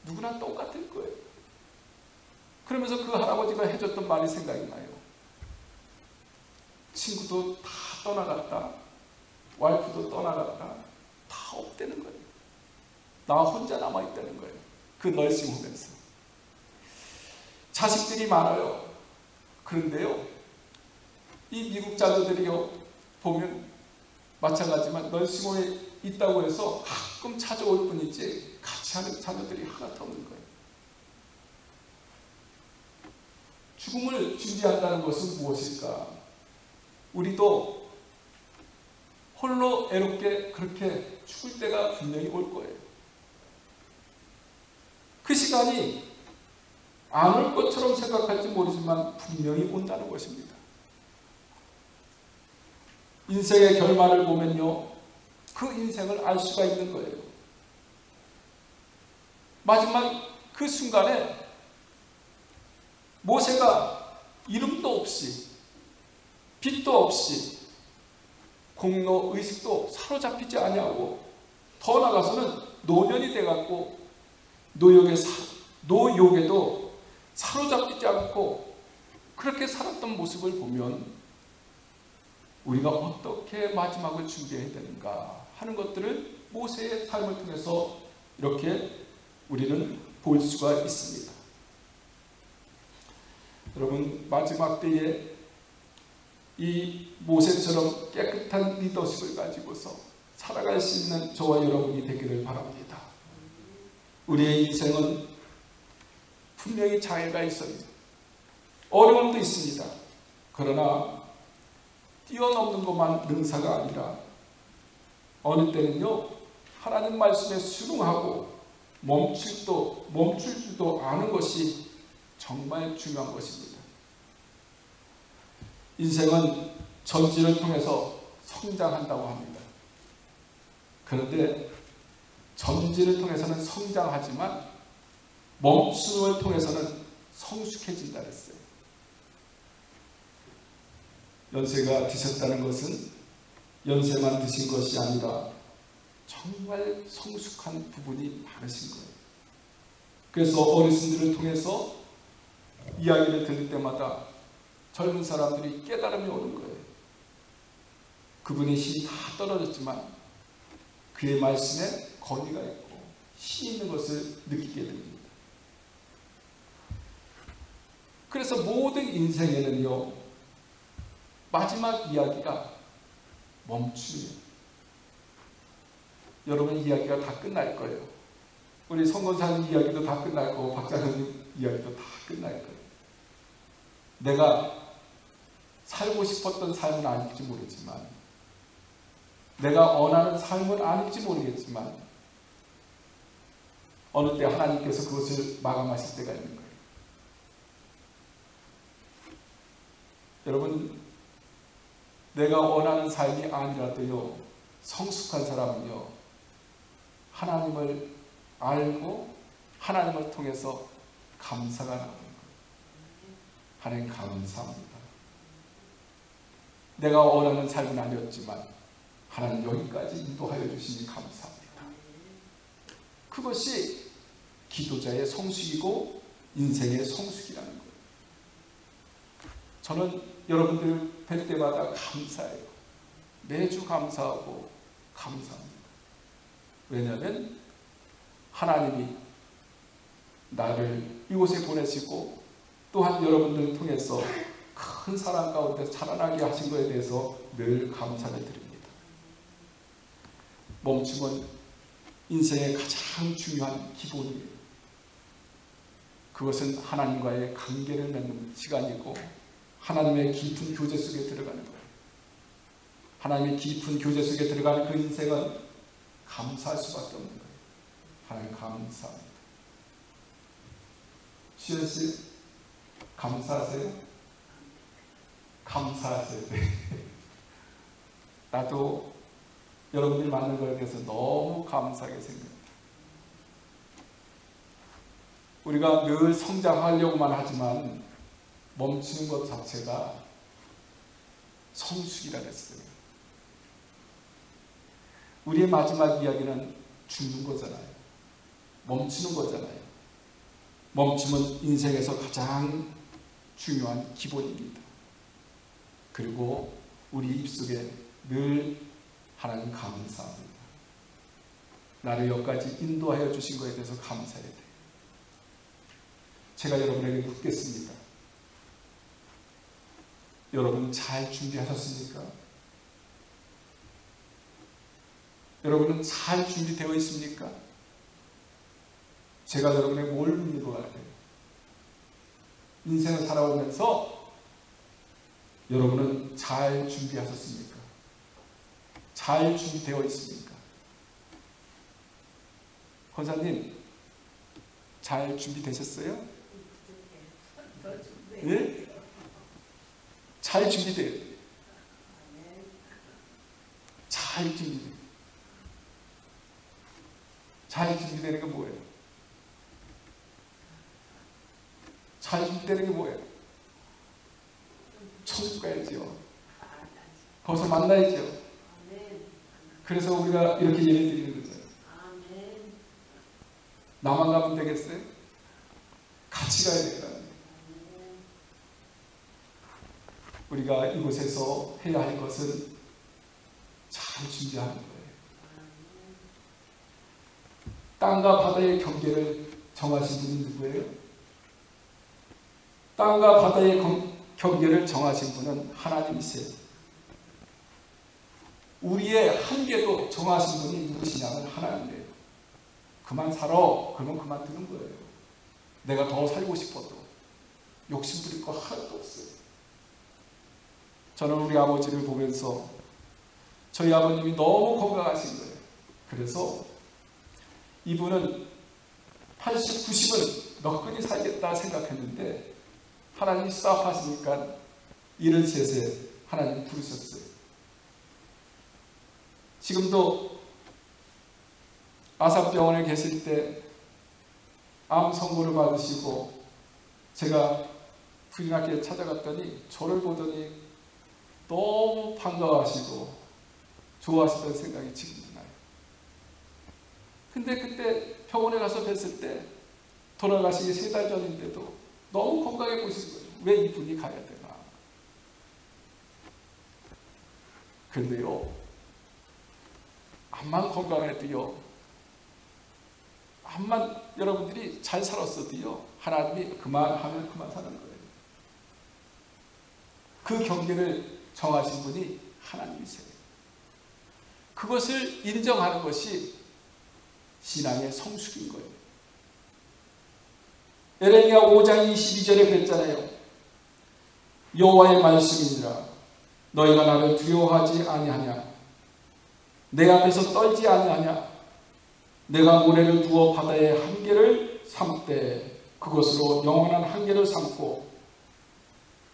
누구나 똑같을 거예요. 그러면서 그 할아버지가 해줬던 말이 생각이 나요. 친구도 다 떠나갔다, 와이프도 떠나갔다, 다 없다는 거예요. 나 혼자 남아있다는 거예요. 그 널싱홈에서. 자식들이 많아요. 그런데요 이 미국 자녀들이요 보면 마찬가지지만 널싱홈에 있다고 해서 가끔 찾아올 뿐이지 같이 하는 자녀들이 하나도 없는 거예요. 죽음을 준비한다는 것은 무엇일까? 우리도 홀로 애롭게 그렇게 죽을 때가 분명히 올 거예요. 그 시간이 안 올 것처럼 생각할지 모르지만 분명히 온다는 것입니다. 인생의 결말을 보면요 그 인생을 알 수가 있는 거예요. 마지막 그 순간에 모세가 이름도 없이 빛도 없이 공로 의식도 사로잡히지 아니하고 더 나아가서는 노년이 돼갖고 노욕에도 사로잡히지 않고 그렇게 살았던 모습을 보면 우리가 어떻게 마지막을 준비해야 되는가 하는 것들을 모세의 삶을 통해서 이렇게 우리는 볼 수가 있습니다. 여러분 마지막 때에 이 모세처럼 깨끗한 리더십을 가지고서 살아갈 수 있는 저와 여러분이 되기를 바랍니다. 우리의 인생은 분명히 장애가 있어요. 어려움도 있습니다. 그러나 뛰어넘는 것만 능사가 아니라 어느 때는요 하나님 말씀에 순응하고 멈출 줄도 아는 것이 정말 중요한 것입니다. 인생은 전진을 통해서 성장한다고 합니다. 그런데 전진을 통해서는 성장하지만 멈춤을 통해서는 성숙해진다 그랬어요. 연세가 드셨다는 것은 연세만 드신 것이 아니라 정말 성숙한 부분이 많으신 거예요. 그래서 어르신들을 통해서 이야기를 들을 때마다 젊은 사람들이 깨달음이 오는 거예요. 그분의 힘이 다 떨어졌지만 그의 말씀에 거리가 있고 힘이 있는 것을 느끼게 됩니다. 그래서 모든 인생에는요 마지막 이야기가 멈춤이에요. 여러분 이야기가 다 끝날 거예요. 우리 성권사님 이야기도 다 끝날 거고 박장님 이야기도 다 끝날 거예요. 내가 살고 싶었던 삶은 아닐지 모르지만 내가 원하는 삶은 아닐지 모르겠지만 어느 때 하나님께서 그것을 마감하실 때가 있는 거예요. 여러분 내가 원하는 삶이 아니라도요 성숙한 사람은요 하나님을 알고 하나님을 통해서 감사가 나오는 거예요. 하나님 감사합니다. 내가 원하는 삶은 아니었지만 하나님 여기까지 인도하여 주시니 감사합니다. 그것이 기도자의 성숙이고 인생의 성숙이라는 거예요. 저는 여러분들 뵐 때마다 감사해요. 매주 감사하고 감사합니다. 왜냐하면 하나님이 나를 이곳에 보내시고 또한 여러분들을 통해서 큰 사랑 가운데 자라나게 하신 것에 대해서 늘 감사를 드립니다. 멈춤은 인생의 가장 중요한 기본이에요. 그것은 하나님과의 관계를 맺는 시간이고 하나님의 깊은 교제 속에 들어가는 거예요. 하나님의 깊은 교제 속에 들어가는 그 인생은 감사할 수밖에 없는 거예요. 하나님 감사합니다. 시연씨 감사하세요? 감사하세요. 나도 여러분들이 만난 거에 대해서 너무 감사하게 생각합니다. 우리가 늘 성장하려고만 하지만 멈추는 것 자체가 성숙이라 했어요. 우리의 마지막 이야기는 죽는 거잖아요. 멈추는 거잖아요. 멈춤은 인생에서 가장 중요한 기본입니다. 그리고 우리 입속에 늘 하나님 감사합니다. 나를 여기까지 인도하여 주신 것에 대해서 감사해야 돼요. 제가 여러분에게 묻겠습니다. 여러분 잘 준비하셨습니까? 여러분은 잘 준비되어 있습니까? 제가 여러분에게 뭘 묻는 것 같아요? 인생을 살아오면서 여러분은 잘 준비하셨습니까? 잘 준비되어 있습니까? 권사님, 잘 준비되셨어요? 네? 잘 준비돼요. 잘 준비돼요. 잘 준비되는 게 뭐예요? 잘 준비되는 게 뭐예요? 천국 가야죠. 거기서 만나야죠. 그래서 우리가 이렇게 예를 드리는 거죠. 나만 가면 되겠어요? 같이 가야 되겠다. 우리가 이곳에서 해야 할 것은 잘 준비하는 거예요. 땅과 바다의 경계를 정하신 분이 누구예요? 땅과 바다의 경계를 정하신 분은 하나님이세요. 우리의 한계도 정하신 분이 누구시냐면 하나님이에요. 그만 살아. 그러면 그만두는 거예요. 내가 더 살고 싶어도 욕심 부릴 거 하나도 없어요. 저는 우리 아버지를 보면서 저희 아버님이 너무 건강하신 거예요. 그래서 이분은 80, 90은 너끈히 살겠다 생각했는데 하나님이 스탑하시니까 73세 하나님 부르셨어요. 지금도 아산병원에 계실 때 암 선고를 받으시고 제가 부인학교에 찾아갔더니 저를 보더니 너무 반가워하시고 좋아하시던 생각이 지금도 나요. 근데 그때 병원에 가서 뵀을 때 돌아가시기 3달 전인데도 너무 건강해 보이신 거죠. 왜 이분이 가야 되나. 근데요, 암만 건강해도요, 암만 여러분들이 잘 살았어도요, 하나님이 그만하면 그만 사는 거예요. 그 경계를 정하신 분이 하나님이세요. 그것을 인정하는 것이 신앙의 성숙인 거예요. 에레미야 5장 22절에 그랬잖아요. 여호와의 말씀이니라. 너희가 나를 두려워하지 아니하냐? 내 앞에서 떨지 아니하냐? 내가 모래를 두어 바다의 한계를 삼되 그것으로 영원한 한계를 삼고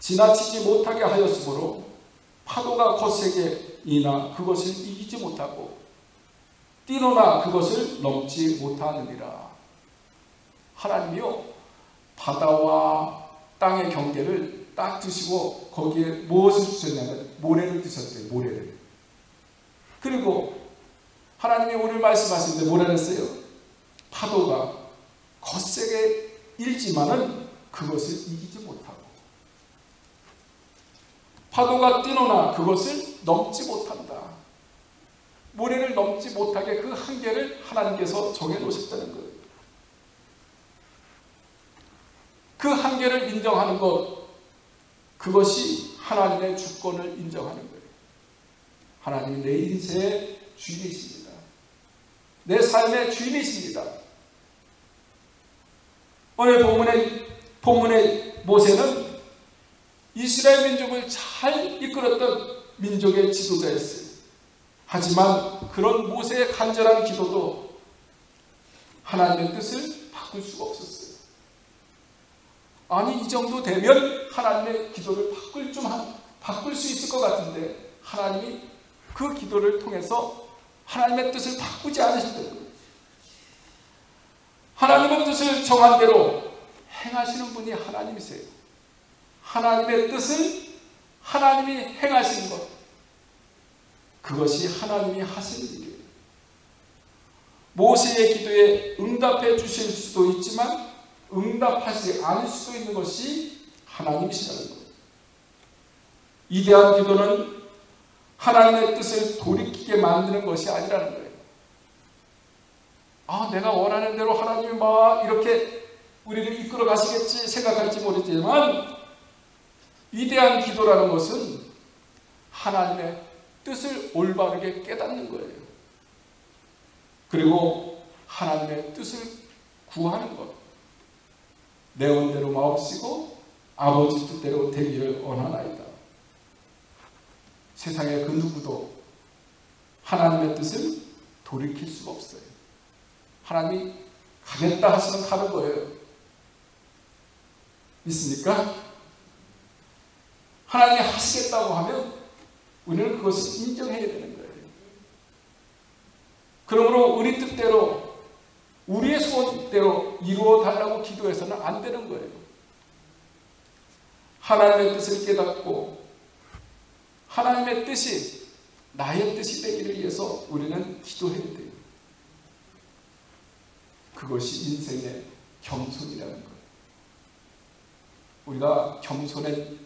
지나치지 못하게 하였으므로 파도가 거세게 이나 그것을 이기지 못하고 뛰노나 그것을 넘지 못하느니라. 하나님이요, 바다와 땅의 경계를 딱 두시고 거기에 무엇을 주셨냐면 모래를 두셨어요. 모래를. 그리고 하나님이 오늘 말씀하시는데 뭐라 그랬어요? 파도가 거세게 일지만은 그것을 이기지 못하고 파도가 뛰노나 그것을 넘지 못한다. 모래를 넘지 못하게 그 한계를 하나님께서 정해놓으셨다는 거예요. 그 한계를 인정하는 것, 그것이 하나님의 주권을 인정하는 거예요. 하나님이 내 인생의 주인이십니다. 내 삶의 주인이십니다. 오늘 본문의 모세는 이스라엘 민족을 잘 이끌었던 민족의 지도자였어요. 하지만 그런 모세의 간절한 기도도 하나님의 뜻을 바꿀 수가 없었어요. 아니, 이 정도 되면 하나님의 기도를 바꿀 수 있을 것 같은데 하나님이 그 기도를 통해서 하나님의 뜻을 바꾸지 않으셨던 거예요. 하나님의 뜻을 정한 대로 행하시는 분이 하나님이세요. 하나님의 뜻을 하나님이 행하시는 것, 그것이 하나님이 하시는 일이에요. 모세의 기도에 응답해 주실 수도 있지만 응답하지 않을 수도 있는 것이 하나님이시라는 거예요. 이대한 기도는 하나님의 뜻을 돌이키게 만드는 것이 아니라는 거예요. 내가 원하는 대로 하나님이 막 이렇게 우리를 이끌어 가시겠지 생각할지 모르지만, 위대한 기도라는 것은 하나님의 뜻을 올바르게 깨닫는 거예요. 그리고 하나님의 뜻을 구하는 것. 내 원대로 마옵시고 아버지 뜻대로 되기를 원하나이다. 세상의 그 누구도 하나님의 뜻을 돌이킬 수가 없어요. 하나님이 가겠다 하시면 가는 거예요. 믿습니까? 하나님이 하시겠다고 하면 우리는 그것을 인정해야 되는 거예요. 그러므로 우리 뜻대로, 우리의 소원대로 이루어 달라고 기도해서는 안 되는 거예요. 하나님의 뜻을 깨닫고 하나님의 뜻이 나의 뜻이 되기를 위해서 우리는 기도해야 돼요. 그것이 인생의 겸손이라는 거예요. 우리가 겸손의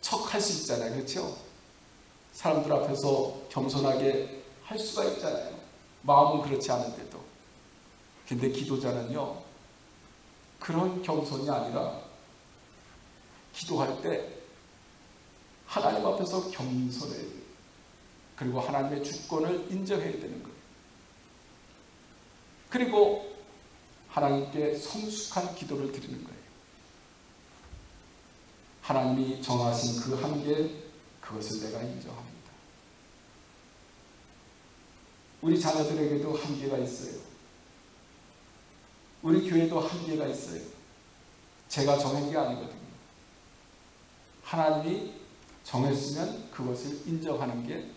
척 할 수 있잖아요. 그렇죠? 사람들 앞에서 겸손하게 할 수가 있잖아요. 마음은 그렇지 않은데도. 근데 기도자는요, 그런 겸손이 아니라 기도할 때 하나님 앞에서 겸손해야 돼요. 그리고 하나님의 주권을 인정해야 되는 거예요. 그리고 하나님께 성숙한 기도를 드리는 거예요. 하나님이 정하신 그 한계, 그것을 내가 인정합니다. 우리 자녀들에게도 한계가 있어요. 우리 교회도 한계가 있어요. 제가 정한 게 아니거든요. 하나님이 정했으면 그것을 인정하는 게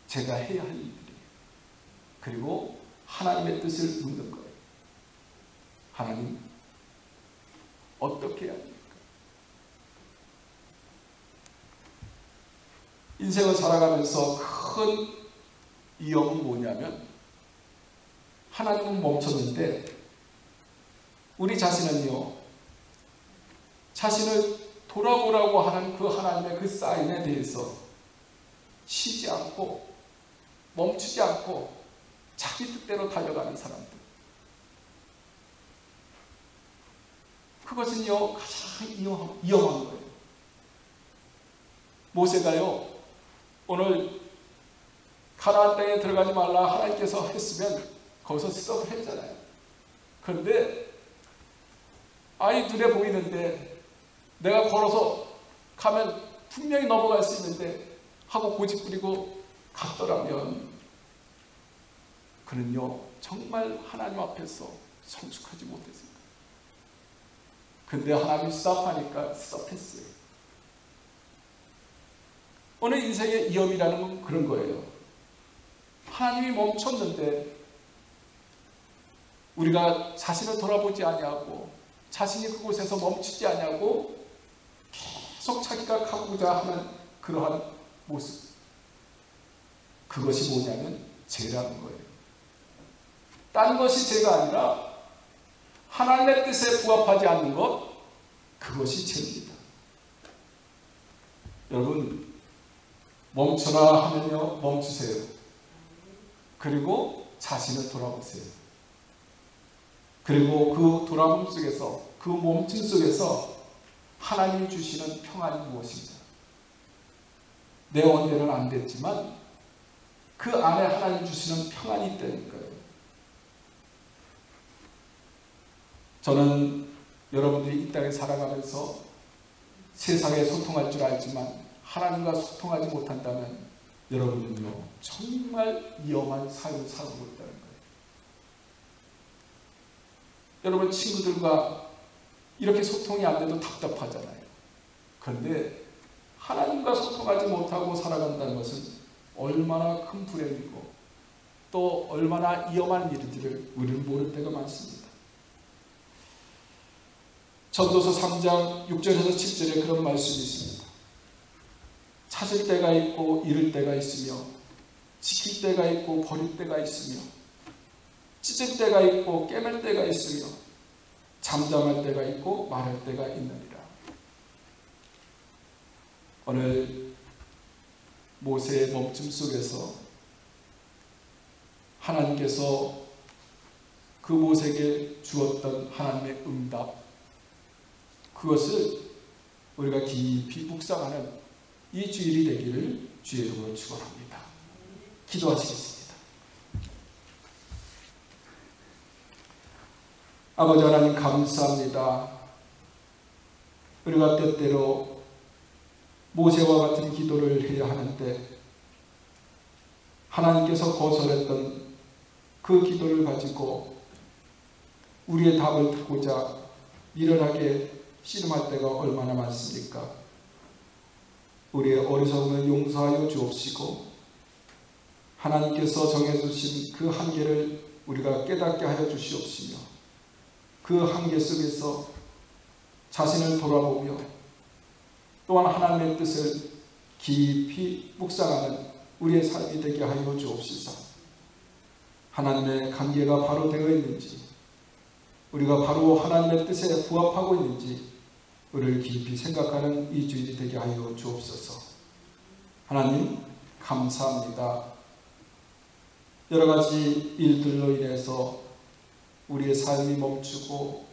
제가 해야 할 일들이에요. 그리고 하나님의 뜻을 묻는 거예요. 하나님, 어떻게 해야 합니까? 인생을 살아가면서 큰 위험은 뭐냐면, 하나님은 멈췄는데 우리 자신은요, 자신을 돌아보라고 하는 그 하나님의 그 사인에 대해서 쉬지 않고 멈추지 않고 자기 뜻대로 달려가는 사람들, 그것은요 가장 위험한 거예요. 모세가요, 오늘 가나안 땅에 들어가지 말라 하나님께서 했으면 거기서 스톱을 했잖아요. 그런데 눈에 보이는데 내가 걸어서 가면 분명히 넘어갈 수 있는데 하고 고집 부리고 갔더라면 그는요 정말 하나님 앞에서 성숙하지 못했습니다. 근데 하나님이 스톱하니까 스톱했어요. 오늘 인생의 위험이라는 건 그런 거예요. 하나님이 멈췄는데 우리가 자신을 돌아보지 아니하고 자신이 그곳에서 멈추지 아니하고 계속 자기가 가고자 하는 그러한 모습, 그것이 뭐냐면 죄라는 거예요. 딴 것이 죄가 아니라 하나님의 뜻에 부합하지 않는 것, 그것이 죄입니다. 여러분, 멈춰라 하면요 멈추세요. 그리고 자신을 돌아보세요. 그리고 그 돌아봄 속에서, 그 멈춤 속에서 하나님이 주시는 평안이 무엇인가? 내 원대로는 안 됐지만 그 안에 하나님 주시는 평안이 있다는 거예요. 저는 여러분들이 이 땅에 살아가면서 세상에 소통할 줄 알지만 하나님과 소통하지 못한다면 여러분은요 정말 위험한 삶을 살고 있다는 거예요. 여러분 친구들과 이렇게 소통이 안 돼도 답답하잖아요. 그런데 하나님과 소통하지 못하고 살아간다는 것은 얼마나 큰 불행이고 또 얼마나 위험한 일인지를 우리는 모를 때가 많습니다. 전도서 3장 6절에서 7절에 그런 말씀이 있습니다. 찾을 때가 있고 잃을 때가 있으며 지킬 때가 있고 버릴 때가 있으며 찢을 때가 있고 깨맬 때가 있으며 잠잠할 때가 있고 말할 때가 있느니라. 오늘 모세의 멈춤 속에서 하나님께서 그 모세에게 주었던 하나님의 응답, 그것을 우리가 깊이 묵상하는 이 주일이 되기를 주의 이름으로 축원합니다. 기도하시겠습니다. 아버지 하나님 감사합니다. 우리가 때때로 모세와 같은 기도를 해야 하는데 하나님께서 거절했던 그 기도를 가지고 우리의 답을 듣고자 미련하게 씨름할 때가 얼마나 많습니까? 우리의 어리석음을 용서하여 주옵시고 하나님께서 정해주신 그 한계를 우리가 깨닫게 하여 주시옵시며 그 한계 속에서 자신을 돌아보며 또한 하나님의 뜻을 깊이 묵상하는 우리의 삶이 되게 하여 주옵시사. 하나님의 관계가 바로 되어 있는지 우리가 바로 하나님의 뜻에 부합하고 있는지 우리를 깊이 생각하는 이 주일이 되게 하여 주옵소서. 하나님 감사합니다. 여러 가지 일들로 인해서 우리의 삶이 멈추고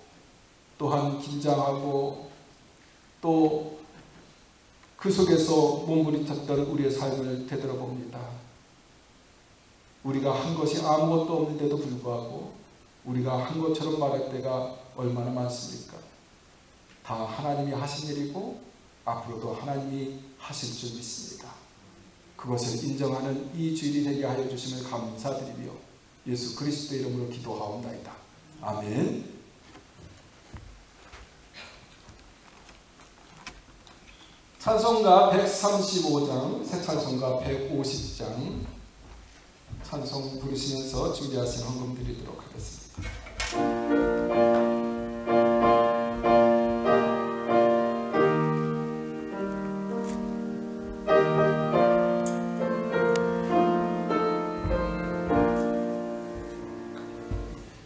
또한 긴장하고 또 그 속에서 몸부림쳤던 우리의 삶을 되돌아봅니다. 우리가 한 것이 아무것도 없는데도 불구하고 우리가 한 것처럼 말할 때가 얼마나 많습니까? 다 하나님이 하신 일이고 앞으로도 하나님이 하실 줄 믿습니다. 그것을 인정하는 이 주일이 되게 하여 주심을 감사드리며 예수 그리스도의 이름으로 기도하옵나이다. 아멘. 찬송가 135장, 새 찬송가 150장 찬송 부르시면서 준비하신 헌금 드리도록 하겠습니다.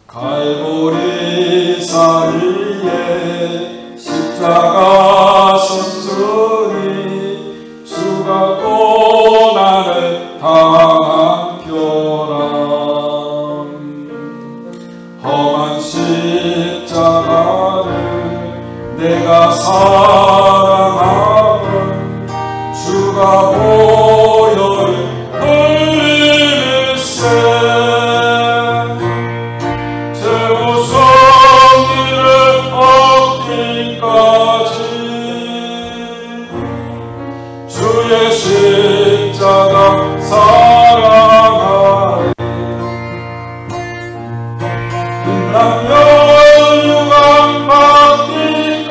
갈보리 산 위에 십자가 섰으니 주가 고난을 당한 표람 험한 십자가를 내가 사랑하건 주가 보혈을 흘릴세 주의 십자가 사랑하리 빛나며 유감 받기까지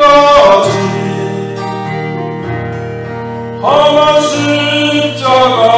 험한 십자가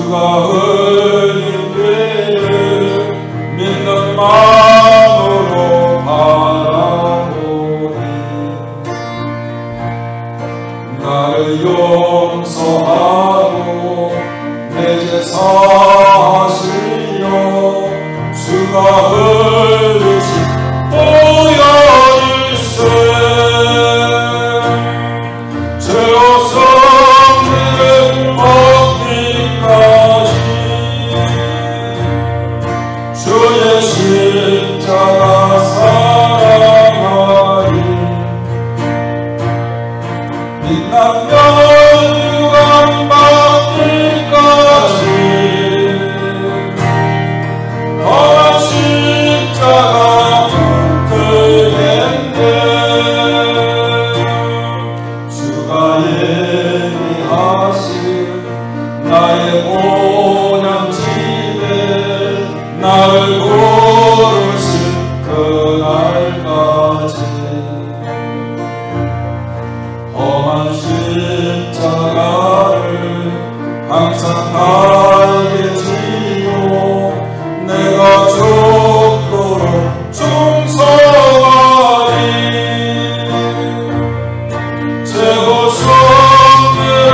주가 흘린 피를 믿는 마음으로 바라보니 나를 용서하고 내 죄 사하시려 주가 흘리신 보혈일세 죄와 성리를 얻기까지 주의 십자가 사랑하리 빛나면 유감 받기까지 험한 십자가 붙들겠네 주가 예비하신 나의 본향집에 나를 고르신 그날까지 험한 십자가를 항상 달게 지고 내가 죽도록 충성하리 최고 성들을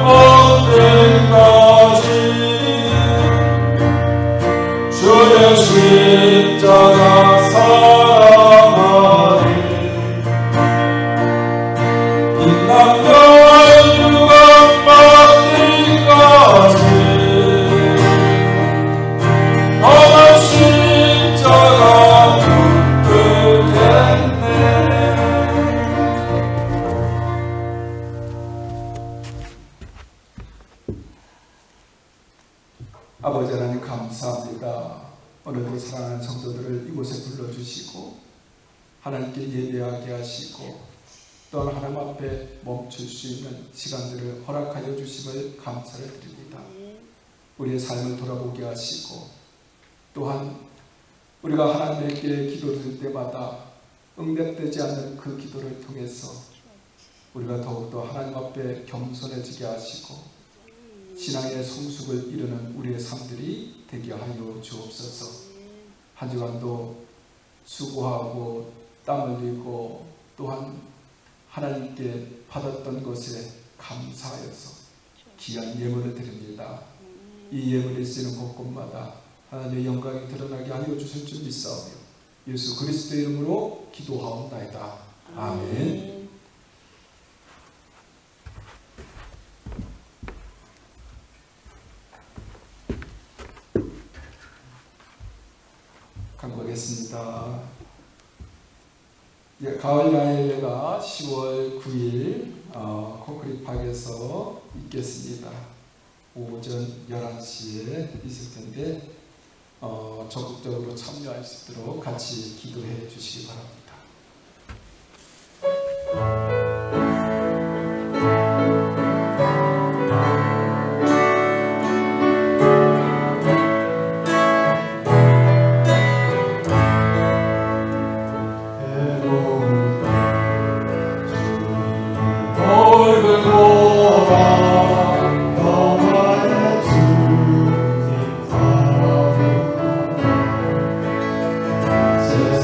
얻을 때까지 주의 십자가 사랑하리 빛나면 유감 받기까지 험한 십자가 붙들겠네 아버지 하나님 감사합니다. 오늘도 사랑하는 성도들을 이곳에 불러주시고 하나님께 예배하게 하시고 또한 하나님 앞에 멈출 수 있는 시간들을 허락하여 주심을 감사를 드립니다. 우리의 삶을 돌아보게 하시고 또한 우리가 하나님께 기도드릴 때마다 응답되지 않는 그 기도를 통해서 우리가 더욱더 하나님 앞에 겸손해지게 하시고 신앙의 성숙을 이루는 우리의 삶들이 되게 하여 주옵소서. 한 주간도 수고하고 땀 흘리고 또한 하나님께 받았던 것에 감사하여서 귀한 예물을 드립니다. 이 예물이 쓰는 곳곳마다 하나님의 영광이 드러나게 하여 주실 줄 믿사오며 예수 그리스도의 이름으로 기도하옵나이다. 아멘. 강구하겠습니다. 가을 야외가 10월 9일 콘크리트팍에서 있겠습니다. 오전 11시에 있을 텐데 적극적으로 참여할 수 있도록 같이 기도해 주시기 바랍니다.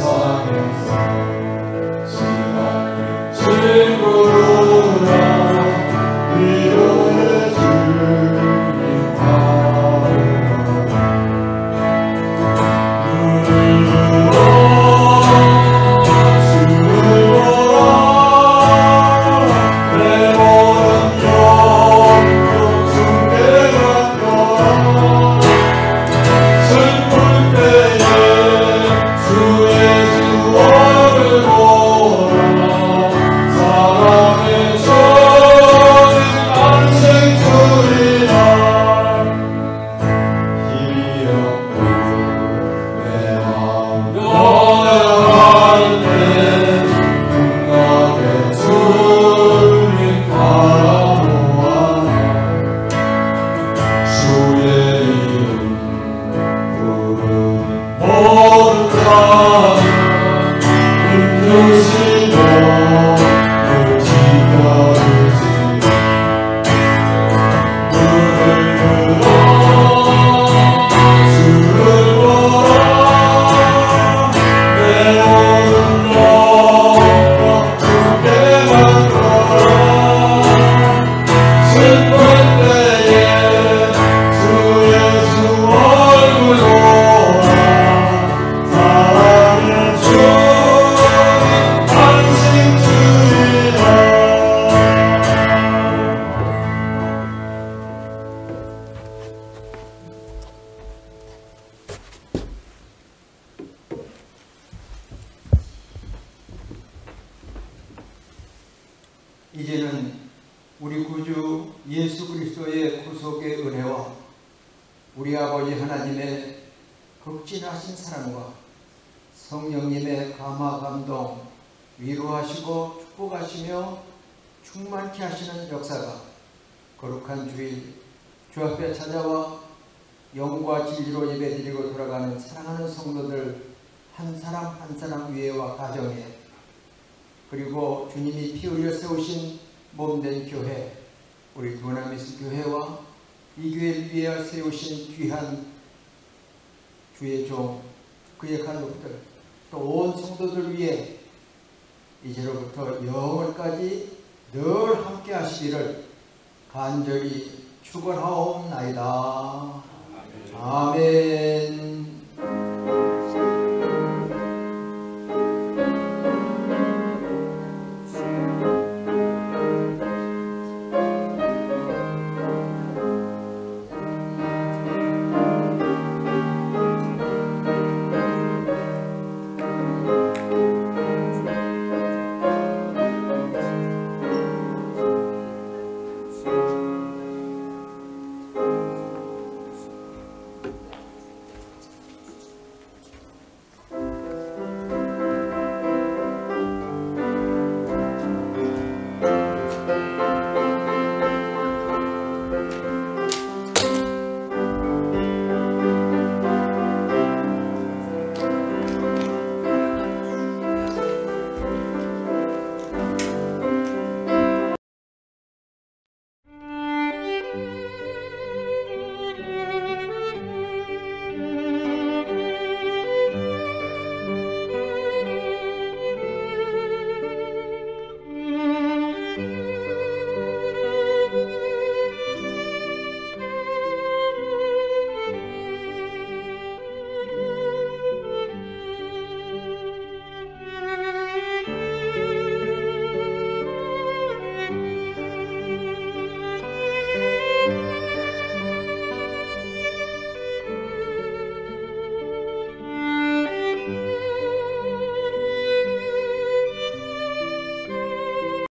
세상에서 주의 은혜와 우리 아버지 하나님의 극진하신 사랑과 성령님의 감화 감동, 위로하시고 축복하시며 충만케 하시는 역사가 거룩한 주일 주 앞에 찾아와 영과 진리로 예배드리고 돌아가는 사랑하는 성도들 한 사람 한 사람 위에와 가정에, 그리고 주님이 피 흘려 세우신 몸된 교회, 우리 두나미스 교회와 이 교회 위에 세우신 귀한 주의 종, 그의 가족들, 또 온 성도들 위해 이제로부터 영원까지 늘 함께 하시기를 간절히 축원하옵나이다.